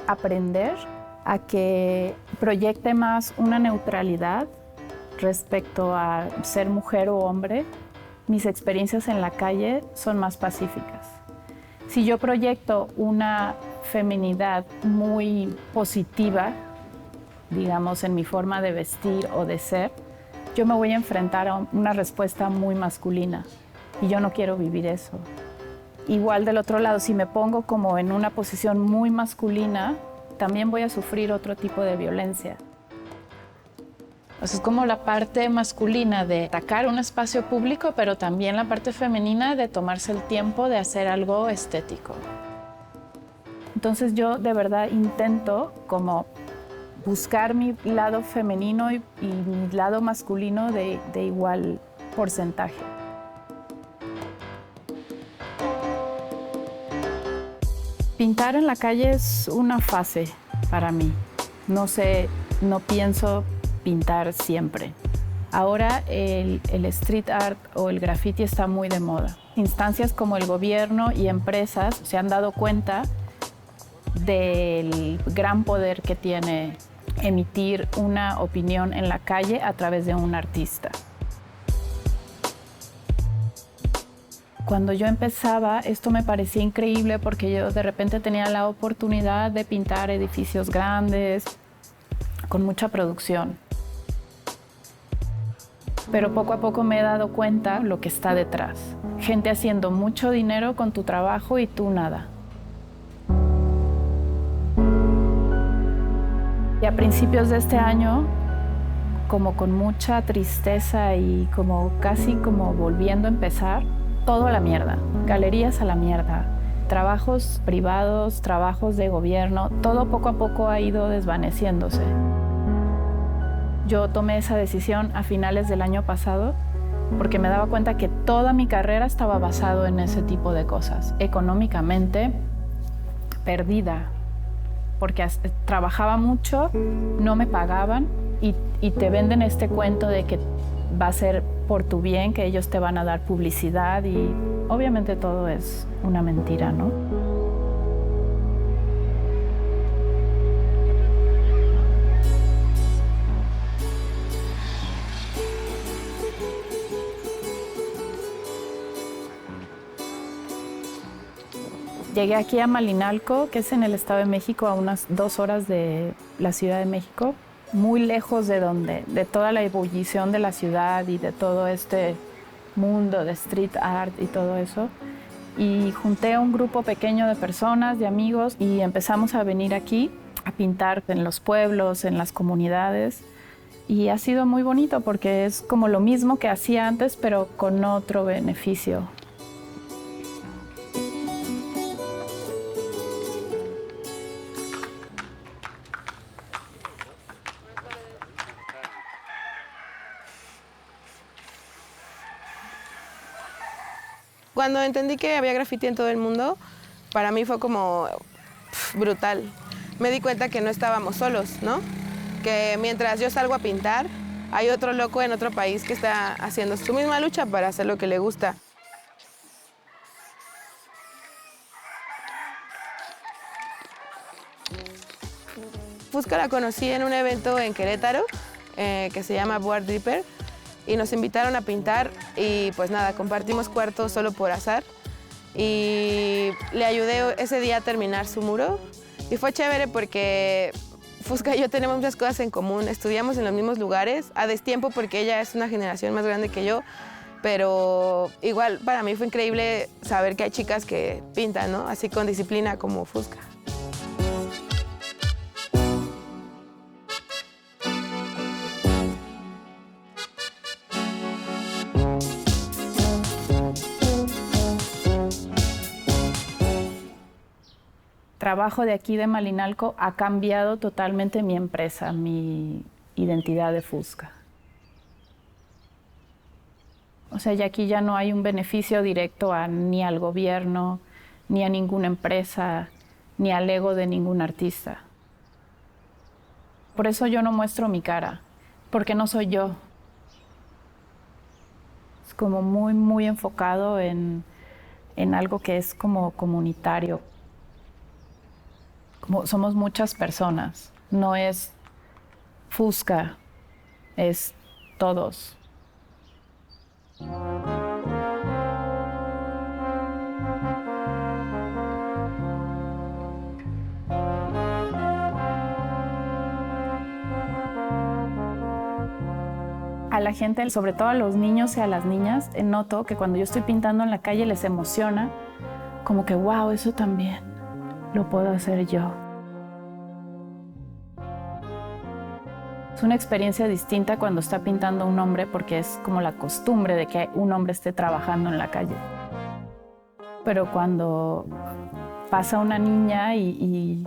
aprender a que proyecte más una neutralidad respecto a ser mujer o hombre. Mis experiencias en la calle son más pacíficas. Si yo proyecto una feminidad muy positiva, digamos, en mi forma de vestir o de ser, yo me voy a enfrentar a una respuesta muy masculina y yo no quiero vivir eso. Igual del otro lado, si me pongo como en una posición muy masculina, también voy a sufrir otro tipo de violencia. O sea, es como la parte masculina de atacar un espacio público, pero también la parte femenina de tomarse el tiempo de hacer algo estético. Entonces yo de verdad intento como buscar mi lado femenino y mi lado masculino de igual porcentaje. Pintar en la calle es una fase para mí. No pienso pintar siempre. Ahora el street art o el graffiti está muy de moda. Instancias como el gobierno y empresas se han dado cuenta del gran poder que tiene emitir una opinión en la calle a través de un artista. Cuando yo empezaba, esto me parecía increíble porque yo de repente tenía la oportunidad de pintar edificios grandes, con mucha producción. Pero poco a poco me he dado cuenta lo que está detrás. Gente haciendo mucho dinero con tu trabajo y tú nada. Y a principios de este año, como con mucha tristeza y como casi como volviendo a empezar, todo a la mierda, galerías a la mierda, trabajos privados, trabajos de gobierno, todo poco a poco ha ido desvaneciéndose. Yo tomé esa decisión a finales del año pasado porque me daba cuenta que toda mi carrera estaba basado en ese tipo de cosas, económicamente perdida, porque trabajaba mucho, no me pagaban y te venden este cuento de que va a ser por tu bien, que ellos te van a dar publicidad y obviamente todo es una mentira, ¿no? Llegué aquí a Malinalco, que es en el Estado de México, a unas 2 horas de la Ciudad de México, muy lejos de toda la ebullición de la ciudad y de todo este mundo de street art y todo eso. Y junté a un grupo pequeño de personas, de amigos, y empezamos a venir aquí a pintar en los pueblos, en las comunidades. Y ha sido muy bonito porque es como lo mismo que hacía antes, pero con otro beneficio. Cuando entendí que había graffiti en todo el mundo, para mí fue como brutal. Me di cuenta que no estábamos solos, ¿no? Que mientras yo salgo a pintar, hay otro loco en otro país que está haciendo su misma lucha para hacer lo que le gusta. Fusca la conocí en un evento en Querétaro que se llama Board Dripper. Y nos invitaron a pintar y pues nada, compartimos cuartos solo por azar. Y le ayudé ese día a terminar su muro. Y fue chévere porque Fusca y yo tenemos muchas cosas en común. Estudiamos en los mismos lugares, a destiempo porque ella es una generación más grande que yo. Pero igual para mí fue increíble saber que hay chicas que pintan, ¿no? Así con disciplina como Fusca. Trabajo de aquí de Malinalco ha cambiado totalmente mi empresa, mi identidad de Fusca. O sea, ya aquí ya no hay un beneficio directo ni al gobierno, ni a ninguna empresa, ni al ego de ningún artista. Por eso yo no muestro mi cara, porque no soy yo. Es como muy enfocado en algo que es como comunitario. Como somos muchas personas, no es Fusca, es todos. la gente, sobre todo a los niños y a las niñas, noto que cuando yo estoy pintando en la calle les emociona, como que, wow, eso también lo puedo hacer yo. Es una experiencia distinta cuando está pintando un hombre porque es como la costumbre de que un hombre esté trabajando en la calle. Pero cuando pasa una niña y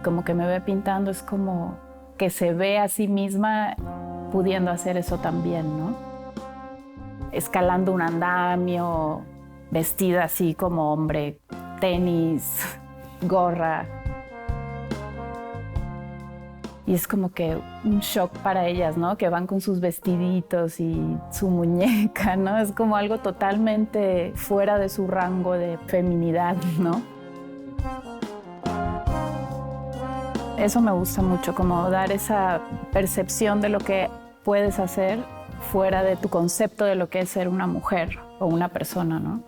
como que me ve pintando, es como que se ve a sí misma pudiendo hacer eso también, ¿no? Escalando un andamio, vestida así como hombre, tenis, gorra. Y es como que un shock para ellas, ¿no? Que van con sus vestiditos y su muñeca, ¿no? Es como algo totalmente fuera de su rango de feminidad, ¿no? Eso me gusta mucho, como dar esa percepción de lo que puedes hacer fuera de tu concepto de lo que es ser una mujer o una persona, ¿no?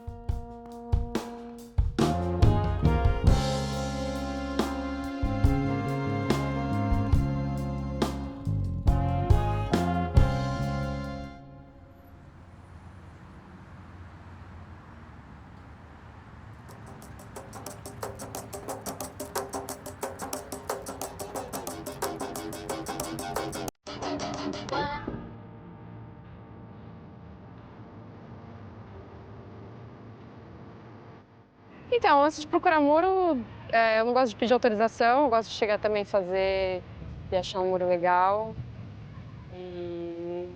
Então, antes de procurar muro, eu não gosto de pedir autorização, eu gosto de chegar também fazer e achar um muro legal. E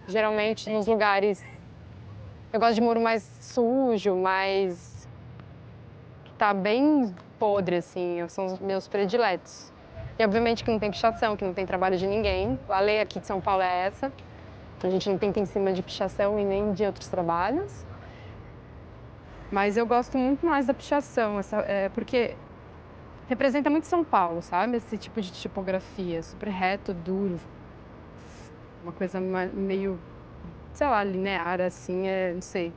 geralmente nos lugares eu gosto de muro mais sujo, mais que tá bem podre assim, são os meus prediletos. E obviamente que não tem pichação, que não tem trabalho de ninguém. A lei aqui de São Paulo é essa. A gente não tenta em cima de pichação e nem de outros trabalhos. Mas eu gosto muito mais da pichação, porque representa muito São Paulo, sabe? Esse tipo de tipografia, super reto, duro. Uma coisa meio, sei lá, linear, assim, não sei.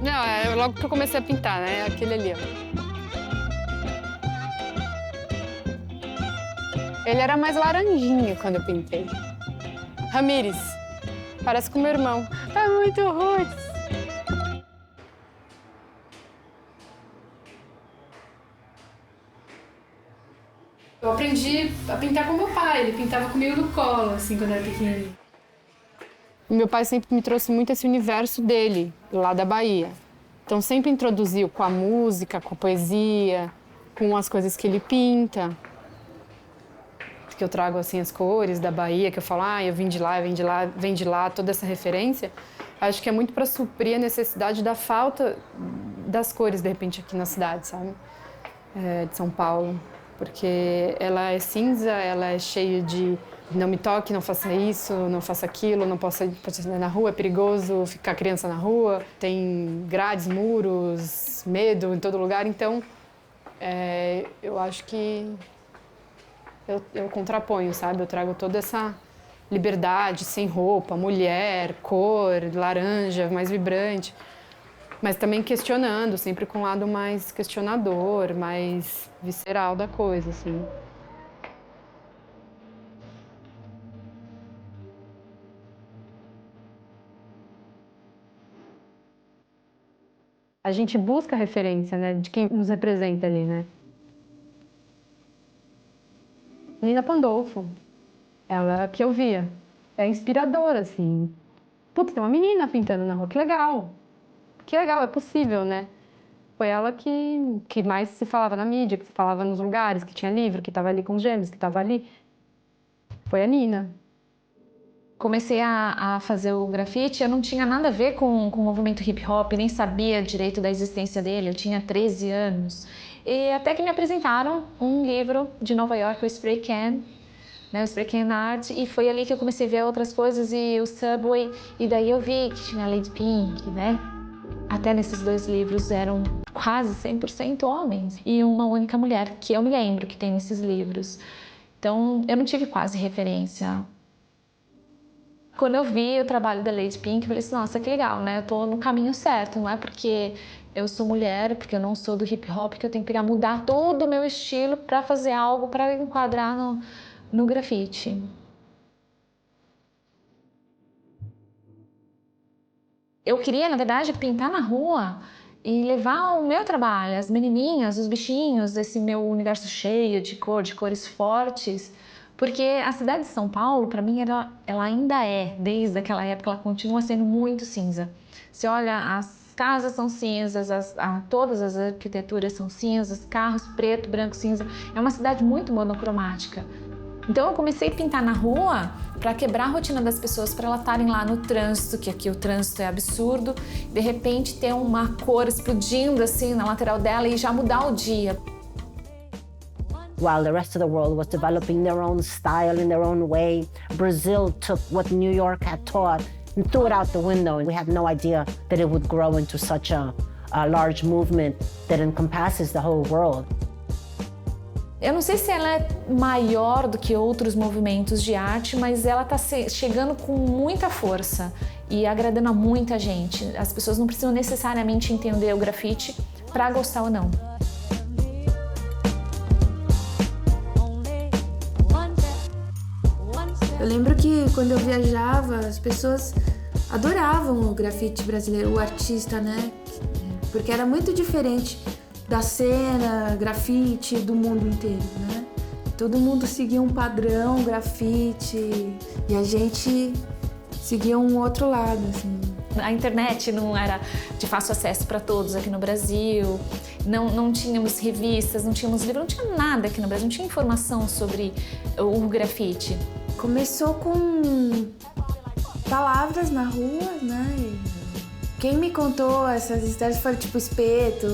Não, logo que eu comecei a pintar, né? Aquele ali, ó. Ele era mais laranjinha quando eu pintei. Ramírez, parece com meu irmão. É muito ruim. Eu aprendi a pintar com meu pai. Ele pintava comigo no colo, assim, quando eu era pequenininha. Meu pai sempre me trouxe muito esse universo dele, lá da Bahia. Então sempre introduziu com a música, com a poesia, com as coisas que ele pinta. Que eu trago assim as cores da Bahia, que eu falo, eu vim de lá, vem de lá, toda essa referência, acho que é muito para suprir a necessidade da falta das cores, de repente, aqui na cidade, sabe? De São Paulo. Porque ela é cinza, ela é cheia de não me toque, não faça isso, não faça aquilo, não possa ir na rua, é perigoso ficar criança na rua, tem grades, muros, medo em todo lugar, então eu acho que eu contraponho, sabe? Eu trago toda essa liberdade, sem roupa, mulher, cor, laranja, mais vibrante. Mas também questionando, sempre com um lado mais questionador, mais visceral da coisa, assim. A gente busca referência, né? De quem nos representa ali, né? Nina Pandolfo, ela que eu via, é inspiradora, assim. Putz, tem uma menina pintando na rua, que legal, é possível, né? Foi ela que mais se falava na mídia, que se falava nos lugares, que tinha livro, que estava ali com os gêmeos, que estava ali. Foi a Nina. Comecei a fazer o grafite, eu não tinha nada a ver com o movimento hip hop, nem sabia direito da existência dele, eu tinha 13 anos. E até que me apresentaram um livro de Nova York, o Spray Can, né, o Spray Can Art, e foi ali que eu comecei a ver outras coisas, e o Subway, e daí eu vi que tinha a Lady Pink, né? Até nesses dois livros eram quase 100% homens, e uma única mulher, que eu me lembro que tem nesses livros. Então, eu não tive quase referência. Quando eu vi o trabalho da Lady Pink, eu falei assim, nossa, que legal, né? Eu tô no caminho certo, não é porque eu sou mulher, porque eu não sou do hip hop, que eu tenho que mudar todo o meu estilo para fazer algo para enquadrar no grafite. Eu queria, na verdade, pintar na rua e levar o meu trabalho, as menininhas, os bichinhos, esse meu universo cheio de cores fortes, porque a cidade de São Paulo, para mim, ela ainda é, desde aquela época, ela continua sendo muito cinza. Você olha, as casas são cinzas, todas as arquiteturas são cinzas, carros preto, branco, cinza. É uma cidade muito monocromática. Então eu comecei a pintar na rua para quebrar a rotina das pessoas, para elas estarem lá no trânsito, que aqui o trânsito é absurdo, de repente ter uma cor explodindo assim na lateral dela e já mudar o dia. While the rest of the world was developing their own style in their own way, Brazil took what New York had taught and threw it out the window. And we had no idea that it would grow into such a large movement that encompasses the whole world. Eu não sei se ela é maior do que outros movimentos de arte, mas ela está chegando com muita força e agradando a muita gente. As pessoas não precisam necessariamente entender o grafite para gostar ou não. Eu lembro que quando eu viajava, as pessoas adoravam o grafite brasileiro, o artista, né? Porque era muito diferente da cena grafite do mundo inteiro, né? Todo mundo seguia um padrão grafite e a gente seguia um outro lado, assim. A internet não era de fácil acesso para todos aqui no Brasil, não tínhamos revistas, não tínhamos livros, não tinha nada aqui no Brasil, não tinha informação sobre o grafite. Começou com palavras na rua, né? E quem me contou essas histórias foi tipo Espeto,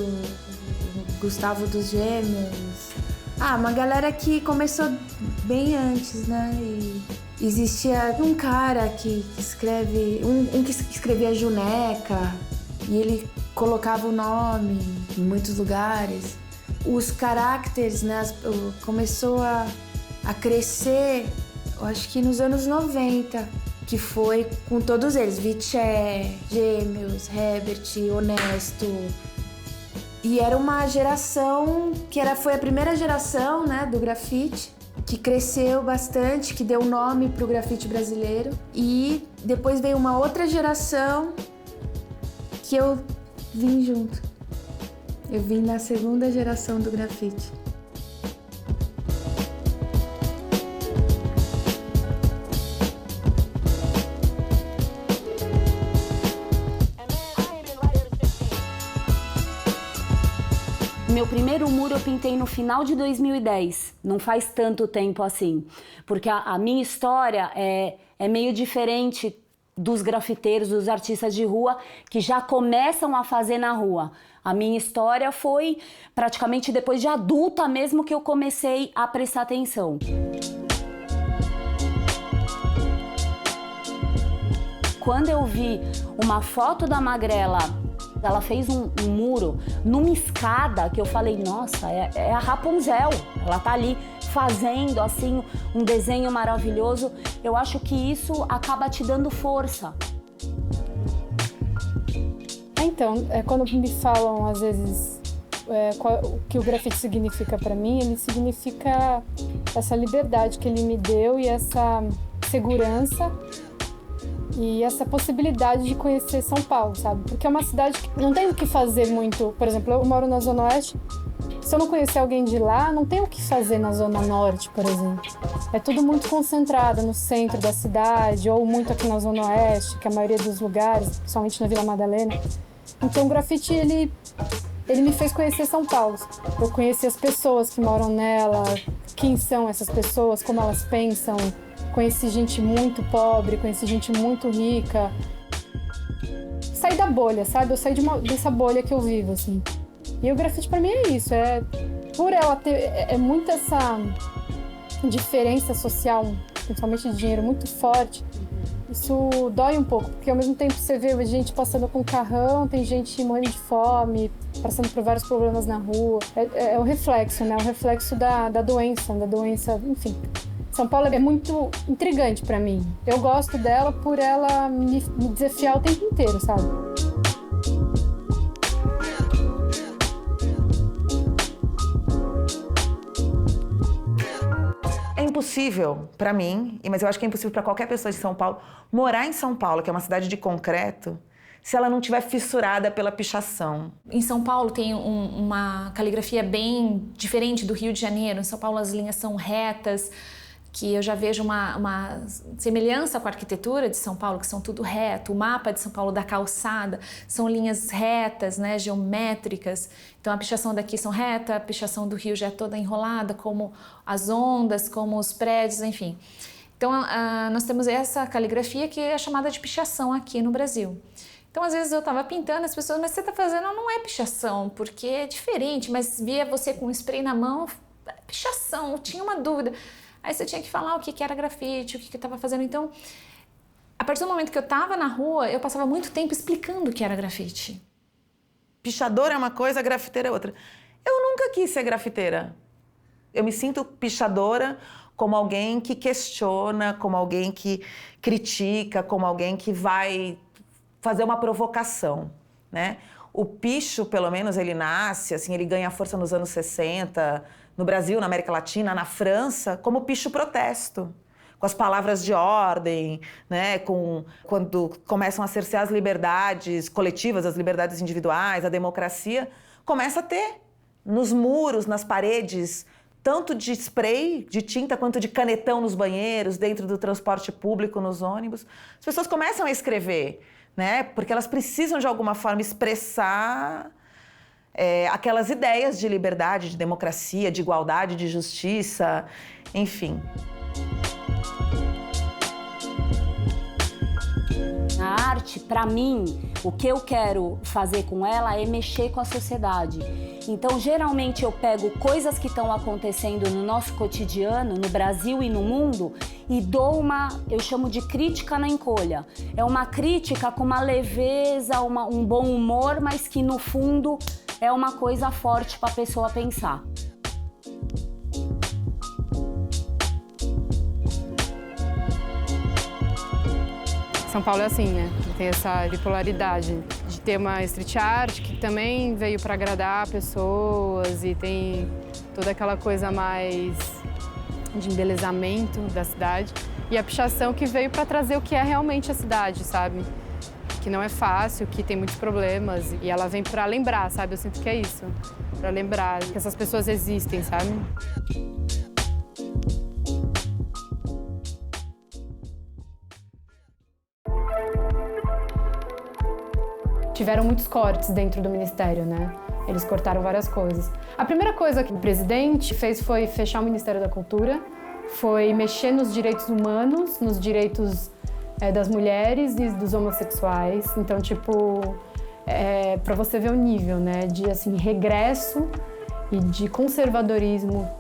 Gustavo dos Gêmeos. Uma galera que começou bem antes, né? E existia um cara que escreve, que escrevia Juneca, e ele colocava o nome em muitos lugares. Os caracteres, né? Começou a crescer, eu acho que nos anos 90, que foi com todos eles, Viché, Gêmeos, Herbert, Honesto. E era uma geração que foi a primeira geração, né, do grafite, que cresceu bastante, que deu nome pro grafite brasileiro. E depois veio uma outra geração que eu vim junto. Eu vim na segunda geração do grafite. Meu primeiro muro eu pintei no final de 2010, não faz tanto tempo assim, porque a minha história é meio diferente dos grafiteiros, dos artistas de rua que já começam a fazer na rua. A minha história foi praticamente depois de adulta mesmo que eu comecei a prestar atenção. Quando eu vi uma foto da Magrela, ela fez um muro numa escada que eu falei, nossa, é a Rapunzel. Ela tá ali fazendo assim um desenho maravilhoso. Eu acho que isso acaba te dando força. Então, quando me falam às vezes o que o grafite significa para mim, ele significa essa liberdade que ele me deu e essa segurança e essa possibilidade de conhecer São Paulo, sabe? Porque é uma cidade que não tem o que fazer muito. Por exemplo, eu moro na Zona Oeste. Se eu não conhecer alguém de lá, não tem o que fazer na Zona Norte, por exemplo. É tudo muito concentrado no centro da cidade ou muito aqui na Zona Oeste, que é a maioria dos lugares, principalmente na Vila Madalena. Então o grafite, ele me fez conhecer São Paulo. Eu conheci as pessoas que moram nela, quem são essas pessoas, como elas pensam. Conheci gente muito pobre, conheci gente muito rica. Saí da bolha, sabe? Eu saí dessa bolha que eu vivo, assim. E o grafite pra mim é isso, por ela ter muita essa diferença social, principalmente de dinheiro, muito forte. Isso dói um pouco, porque ao mesmo tempo você vê gente passando com carrão, tem gente morrendo de fome, passando por vários problemas na rua. É o reflexo, né? O reflexo da doença, enfim. São Paulo é muito intrigante pra mim. Eu gosto dela por ela me desafiar o tempo inteiro, sabe? É impossível para mim, mas eu acho que é impossível para qualquer pessoa de São Paulo, morar em São Paulo, que é uma cidade de concreto, se ela não tiver fissurada pela pichação. Em São Paulo tem uma caligrafia bem diferente do Rio de Janeiro. Em São Paulo as linhas são retas, que eu já vejo uma semelhança com a arquitetura de São Paulo, que são tudo reto. O mapa de São Paulo da calçada são linhas retas, né, geométricas. Então a pichação daqui são reta, a pichação do Rio já é toda enrolada, como as ondas, como os prédios, enfim. Então nós temos essa caligrafia que é chamada de pichação aqui no Brasil. Então, às vezes eu estava pintando, as pessoas, mas você está fazendo, não é pichação, porque é diferente, mas via você com um spray na mão, pichação, eu tinha uma dúvida. Aí você tinha que falar o que era grafite, o que eu estava fazendo. Então, a partir do momento que eu estava na rua, eu passava muito tempo explicando o que era grafite. Pichadora é uma coisa, grafiteira é outra. Eu nunca quis ser grafiteira. Eu me sinto pichadora como alguém que questiona, como alguém que critica, como alguém que vai fazer uma provocação, né? O picho, pelo menos, ele nasce, assim, ele ganha força nos anos 60, no Brasil, na América Latina, na França, como picho protesto, com as palavras de ordem, né? Quando começam a cercear as liberdades coletivas, as liberdades individuais, a democracia, começa a ter nos muros, nas paredes, tanto de spray, de tinta, quanto de canetão nos banheiros, dentro do transporte público, nos ônibus. As pessoas começam a escrever, né? Porque elas precisam, de alguma forma, expressar aquelas ideias de liberdade, de democracia, de igualdade, de justiça, enfim. A arte, para mim, o que eu quero fazer com ela é mexer com a sociedade. Então, geralmente, eu pego coisas que estão acontecendo no nosso cotidiano, no Brasil e no mundo, e dou eu chamo de crítica na encolha. É uma crítica com uma leveza, um bom humor, mas que, no fundo, é uma coisa forte para a pessoa pensar. São Paulo é assim, né? Tem essa bipolaridade de ter uma street art que também veio para agradar pessoas e tem toda aquela coisa mais de embelezamento da cidade. E a pichação que veio para trazer o que é realmente a cidade, sabe? Que não é fácil, que tem muitos problemas. E ela vem para lembrar, sabe? Eu sinto que é isso. Para lembrar que essas pessoas existem, sabe? Tiveram muitos cortes dentro do ministério, né? Eles cortaram várias coisas. A primeira coisa que o presidente fez foi fechar o Ministério da Cultura, foi mexer nos direitos humanos, nos direitos das mulheres e dos homossexuais. Então, tipo, para você ver o nível, né? De, assim, regresso e de conservadorismo.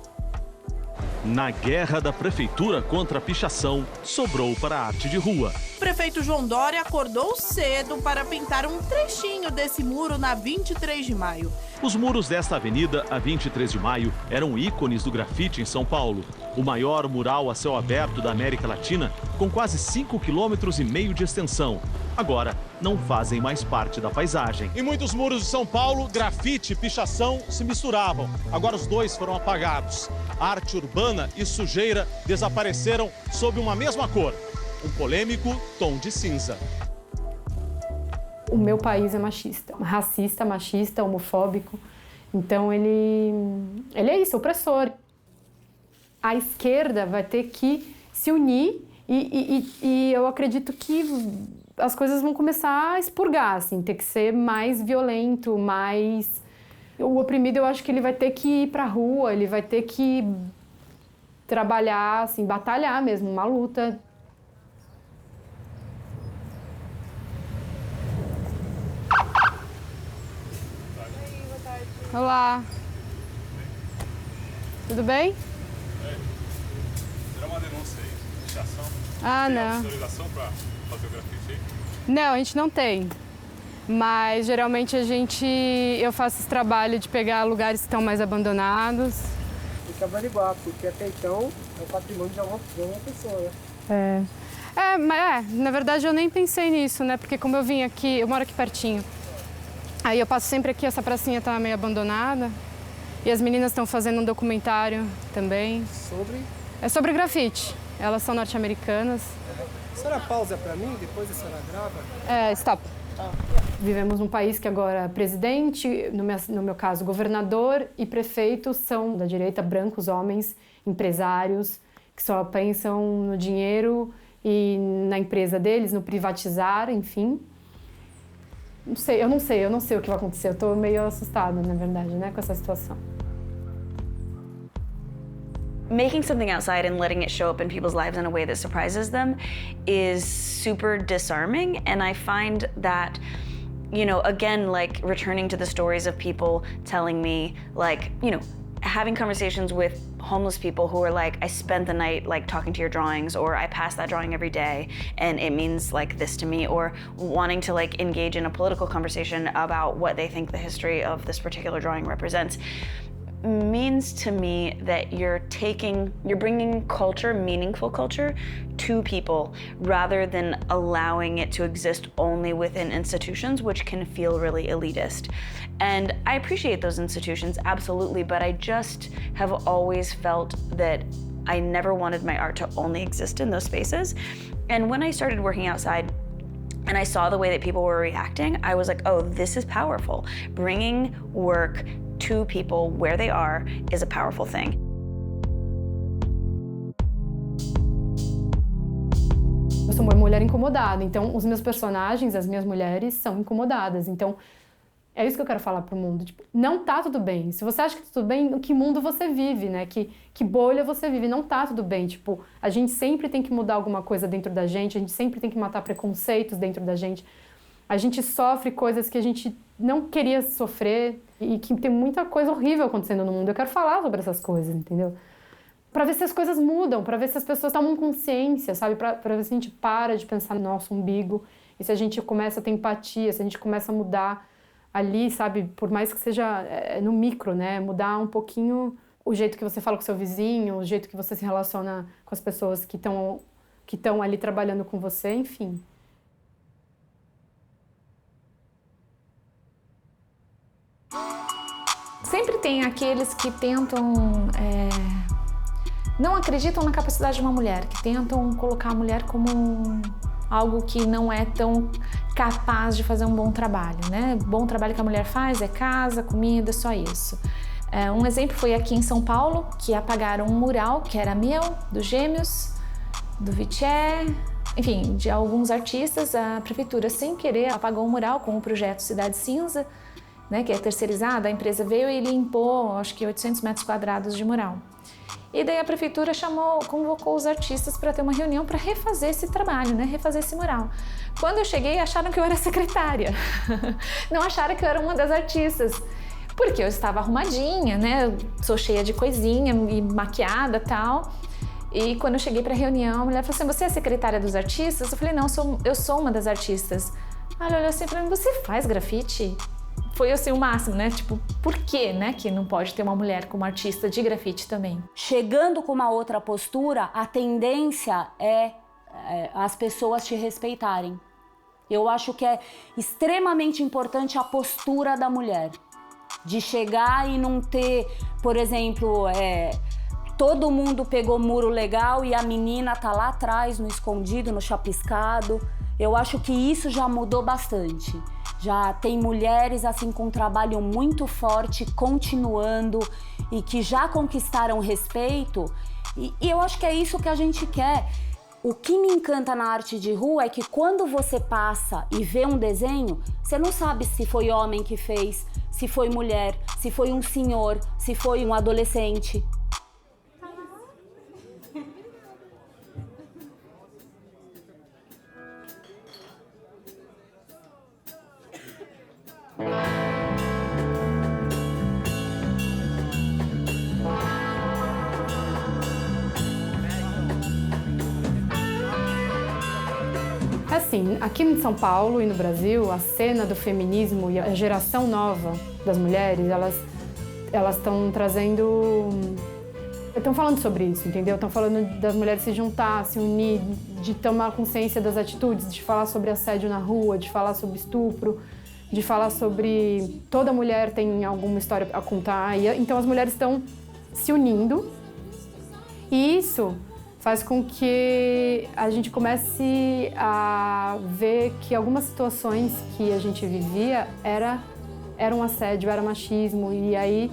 Na guerra da prefeitura contra a pichação, sobrou para a arte de rua. O prefeito João Dória acordou cedo para pintar um trechinho desse muro na 23 de maio. Os muros desta avenida, a 23 de maio, eram ícones do grafite em São Paulo. O maior mural a céu aberto da América Latina, com quase 5,5 km de extensão. Agora, não fazem mais parte da paisagem. Em muitos muros de São Paulo, grafite e pichação se misturavam. Agora os dois foram apagados. Arte urbana e sujeira desapareceram sob uma mesma cor. Um polêmico tom de cinza. O meu país é machista, racista, machista, homofóbico. Então ele é isso, opressor. A esquerda vai ter que se unir e eu acredito que as coisas vão começar a expurgar, assim, ter que ser mais violento, mais... O oprimido, eu acho que ele vai ter que ir pra rua, ele vai ter que trabalhar, assim, batalhar mesmo, uma luta. Olá. Tudo bem? Será uma denúncia aí, pichação? Ah, tem não. autorização para fazer o grafite aí? Não, a gente não tem. Mas geralmente eu faço esse trabalho de pegar lugares que estão mais abandonados. que averiguar, porque até então é o patrimônio de uma pessoa, né? Na verdade eu nem pensei nisso, né? Porque como eu vim aqui, eu moro aqui pertinho. Aí eu passo sempre aqui, essa pracinha tá meio abandonada. E as meninas estão fazendo um documentário também. Sobre? É sobre grafite. Elas são norte-americanas. A senhora pausa pra mim, depois a senhora grava? Stop. Vivemos num país que agora presidente, no meu caso governador e prefeito são da direita, brancos, homens, empresários, que só pensam no dinheiro e na empresa deles, no privatizar, enfim. Eu não sei o que vai acontecer. Eu tô meio assustada, na verdade, né, com essa situação. Making something outside and letting it show up in people's lives in a way that surprises them is super disarming, and I find that, you know, again, like returning to the stories of people telling me, like, you know, having conversations with homeless people who are like, I spent the night like talking to your drawings, or I pass that drawing every day and it means like this to me, or wanting to like engage in a political conversation about what they think the history of this particular drawing represents, means to me that you're bringing culture, meaningful culture, to people rather than allowing it to exist only within institutions, which can feel really elitist. And I appreciate those institutions, absolutely, but I just have always felt that I never wanted my art to only exist in those spaces. And when I started working outside, and I saw the way that people were reacting, I was like, oh, this is powerful. Bringing work to people where they are is a powerful thing. Eu sou uma mulher incomodada, então os meus personagens, as minhas mulheres, são incomodadas. Então, é isso que eu quero falar pro mundo. Tipo, não tá tudo bem. Se você acha que tá tudo bem, que mundo você vive, né? Que bolha você vive. Não tá tudo bem. Tipo, a gente sempre tem que mudar alguma coisa dentro da gente, a gente sempre tem que matar preconceitos dentro da gente. A gente sofre coisas que a gente não queria sofrer e que tem muita coisa horrível acontecendo no mundo. Eu quero falar sobre essas coisas, entendeu? Pra ver se as coisas mudam, pra ver se as pessoas tomam consciência, sabe? Pra ver se a gente para de pensar no nosso umbigo e se a gente começa a ter empatia, se a gente começa a mudar ali, sabe? Por mais que seja no micro, né? Mudar um pouquinho o jeito que você fala com o seu vizinho, o jeito que você se relaciona com as pessoas que estão ali trabalhando com você, enfim. Sempre tem aqueles que tentam, não acreditam na capacidade de uma mulher, que tentam colocar a mulher como algo que não é tão capaz de fazer um bom trabalho, né? O bom trabalho que a mulher faz é casa, comida, só isso. Um exemplo foi aqui em São Paulo, que apagaram um mural que era meu, dos Gêmeos, do Viché, enfim, de alguns artistas. A prefeitura, sem querer, apagou um mural com o projeto Cidade Cinza, né, que é terceirizada. A empresa veio e limpou, acho que 800 metros quadrados de mural. E daí a prefeitura convocou os artistas para ter uma reunião para refazer esse trabalho, né, refazer esse mural. Quando eu cheguei, acharam que eu era secretária, não acharam que eu era uma das artistas, porque eu estava arrumadinha, né, sou cheia de coisinha e maquiada e tal. E quando eu cheguei para a reunião, a mulher falou assim, você é a secretária dos artistas? Eu falei, não, eu sou uma das artistas. Ela olhou assim para mim, você faz grafite? Foi assim o máximo, né? Tipo, por que, né, que não pode ter uma mulher como artista de grafite também? Chegando com uma outra postura, a tendência é as pessoas te respeitarem. Eu acho que é extremamente importante a postura da mulher. De chegar e não ter, por exemplo, todo mundo pegou muro legal e a menina tá lá atrás, no escondido, no chapiscado. Eu acho que isso já mudou bastante. Já tem mulheres assim com um trabalho muito forte, continuando e que já conquistaram respeito. E eu acho que é isso que a gente quer. O que me encanta na arte de rua é que quando você passa e vê um desenho, você não sabe se foi homem que fez, se foi mulher, se foi um senhor, se foi um adolescente. Assim, aqui em São Paulo e no Brasil, a cena do feminismo e a geração nova das mulheres, elas estão trazendo Estão falando sobre isso, entendeu? Estão falando das mulheres se juntar, se unir, de tomar consciência das atitudes, de falar sobre assédio na rua, de falar sobre estupro, de falar sobre... Toda mulher tem alguma história a contar. Então as mulheres estão se unindo e isso faz com que a gente comece a ver que algumas situações que a gente vivia era um assédio, era machismo, e aí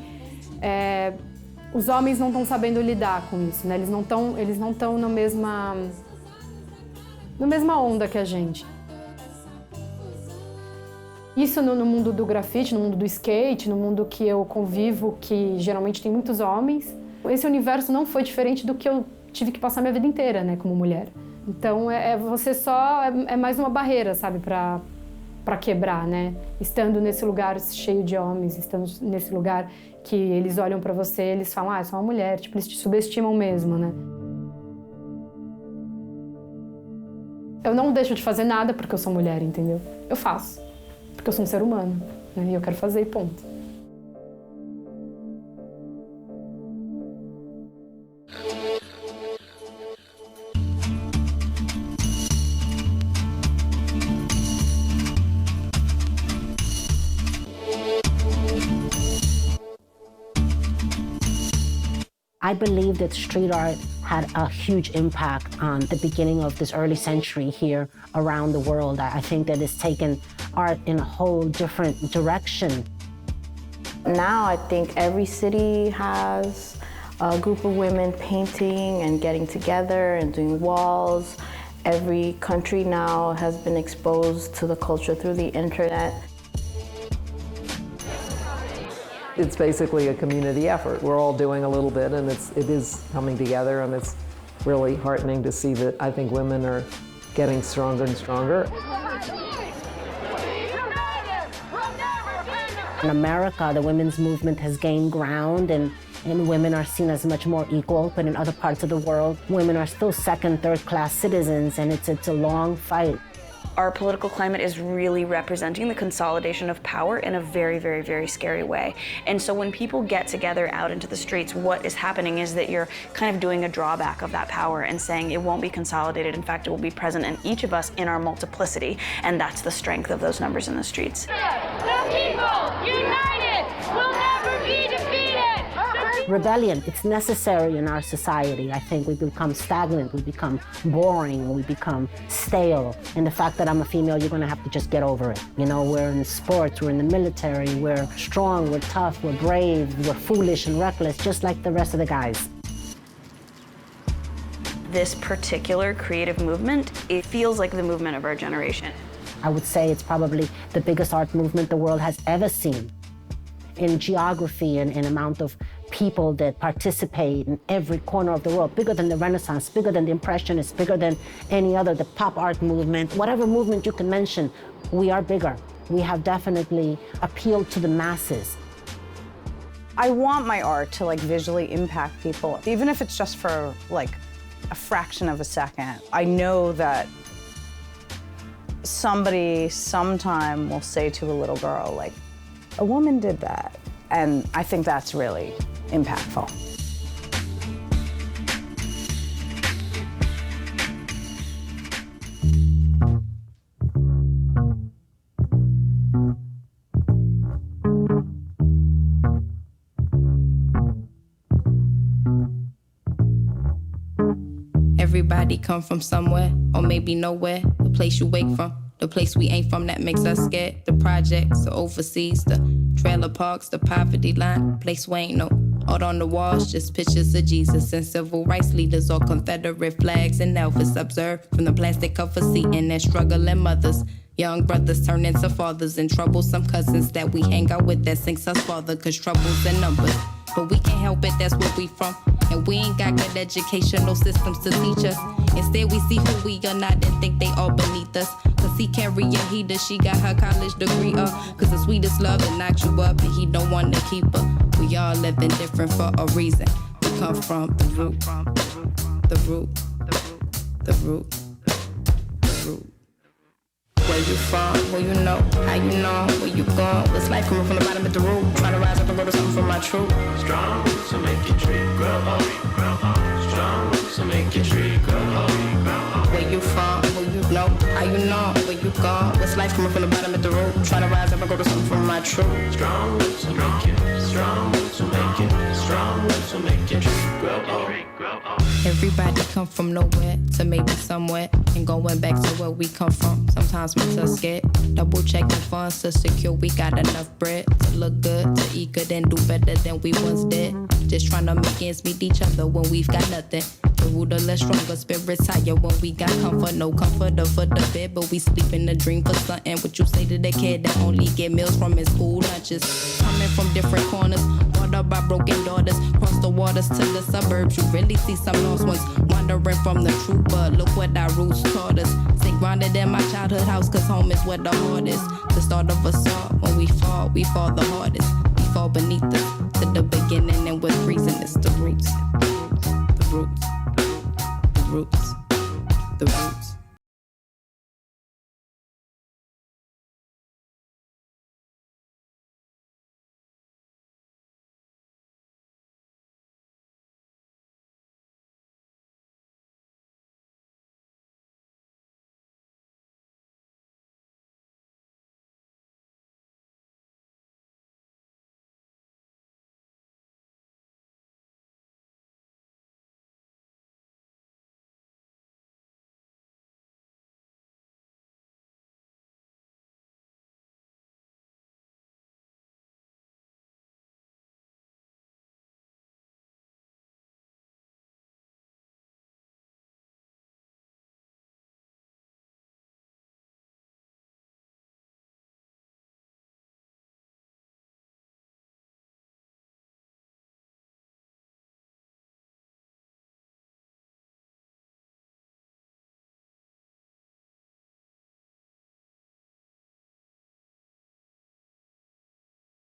os homens não estão sabendo lidar com isso, né? Eles não estão na mesma onda que a gente. Isso no mundo do grafite, no mundo do skate, no mundo que eu convivo, que geralmente tem muitos homens. Esse universo não foi diferente do que eu tive que passar minha vida inteira, né, como mulher. Então, você só é mais uma barreira, sabe, para quebrar, né? Estando nesse lugar cheio de homens, estando nesse lugar que eles olham para você, eles falam, é só uma mulher, tipo, eles te subestimam mesmo, né? Eu não deixo de fazer nada porque eu sou mulher, entendeu? Eu faço, porque eu sou um ser humano, né? E eu quero fazer e ponto. I believe that street art had a huge impact on the beginning of this early century here around the world. I think that it's taken art in a whole different direction. Now I think every city has a group of women painting and getting together and doing walls. Every country now has been exposed to the culture through the internet. It's basically a community effort. We're all doing a little bit, and it is coming together, and it's really heartening to see that I think women are getting stronger and stronger. In America, the women's movement has gained ground, and women are seen as much more equal, but in other parts of the world, women are still second, third-class citizens, and it's a long fight. Our political climate is really representing the consolidation of power in a very, very, very scary way. And so when people get together out into the streets, what is happening is that you're kind of doing a drawback of that power and saying it won't be consolidated. In fact, it will be present in each of us in our multiplicity. And that's the strength of those numbers in the streets. The people united will never be defeated. Rebellion, it's necessary in our society. I think we become stagnant, we become boring, we become stale. And the fact that I'm a female, you're gonna have to just get over it. You know, we're in sports, we're in the military, we're strong, we're tough, we're brave, we're foolish and reckless, just like the rest of the guys. This particular creative movement, it feels like the movement of our generation. I would say it's probably the biggest art movement the world has ever seen. In geography and in amount of people that participate in every corner of the world, bigger than the Renaissance, bigger than the Impressionists, bigger than any other, the pop art movement, whatever movement you can mention, we are bigger. We have definitely appealed to the masses. I want my art to visually impact people, even if it's just for a fraction of a second. I know that somebody sometime will say to a little girl, a woman did that. And I think that's really impactful. Everybody come from somewhere, or maybe nowhere, the place you wake from. The place we ain't from that makes us scared. The projects, the overseas, the trailer parks, the poverty line. Place where ain't no art on the walls, just pictures of Jesus and civil rights leaders or Confederate flags and Elvis. Observed from the plastic cover seating and struggling mothers. Young brothers turn into fathers and troublesome cousins that we hang out with that sinks us farther, cause trouble's in numbers. But we can't help it, that's where we from. And we ain't got good educational systems to teach us. Instead, we see who we are not and think they all beneath us. Cause he carry a heater, she got her college degree up. Cause the sweetest love will knock you up and he don't want to keep her. We all living different for a reason. We come from the root, the root, the root, the root. Where you from, who you know, how you know, where you going. What's life coming from the bottom of the root? Trying to rise up and go to something for my truth. Strong roots will make you tree grow. Coming from the bottom at the road, try to rise up and go to something from my truth. Strong roots will make it, strong roots will make it, strong roots will make it grow old. Everybody come from nowhere to maybe somewhere, and going back to where we come from sometimes makes us scared. Double checking funds to secure we got enough bread to look good, to eat good and do better than we once did. Just trying to make ends meet each other when we've got nothing. The ruder less stronger, spirits higher when we got comfort. No comforter for the bed, but we sleep in a dream for something. What you say to the kid that only get meals from his school lunches? Coming from different corners, brought up by broken daughters. Cross the waters to the suburbs, you really see some lost ones wandering from the truth. But look what our roots taught us. Stay grounded in my childhood house, cause home is where the heart is. The start of us all, when we fall the hardest. We fall beneath us to the beginning, and with reason it's the roots. The roots. The roots.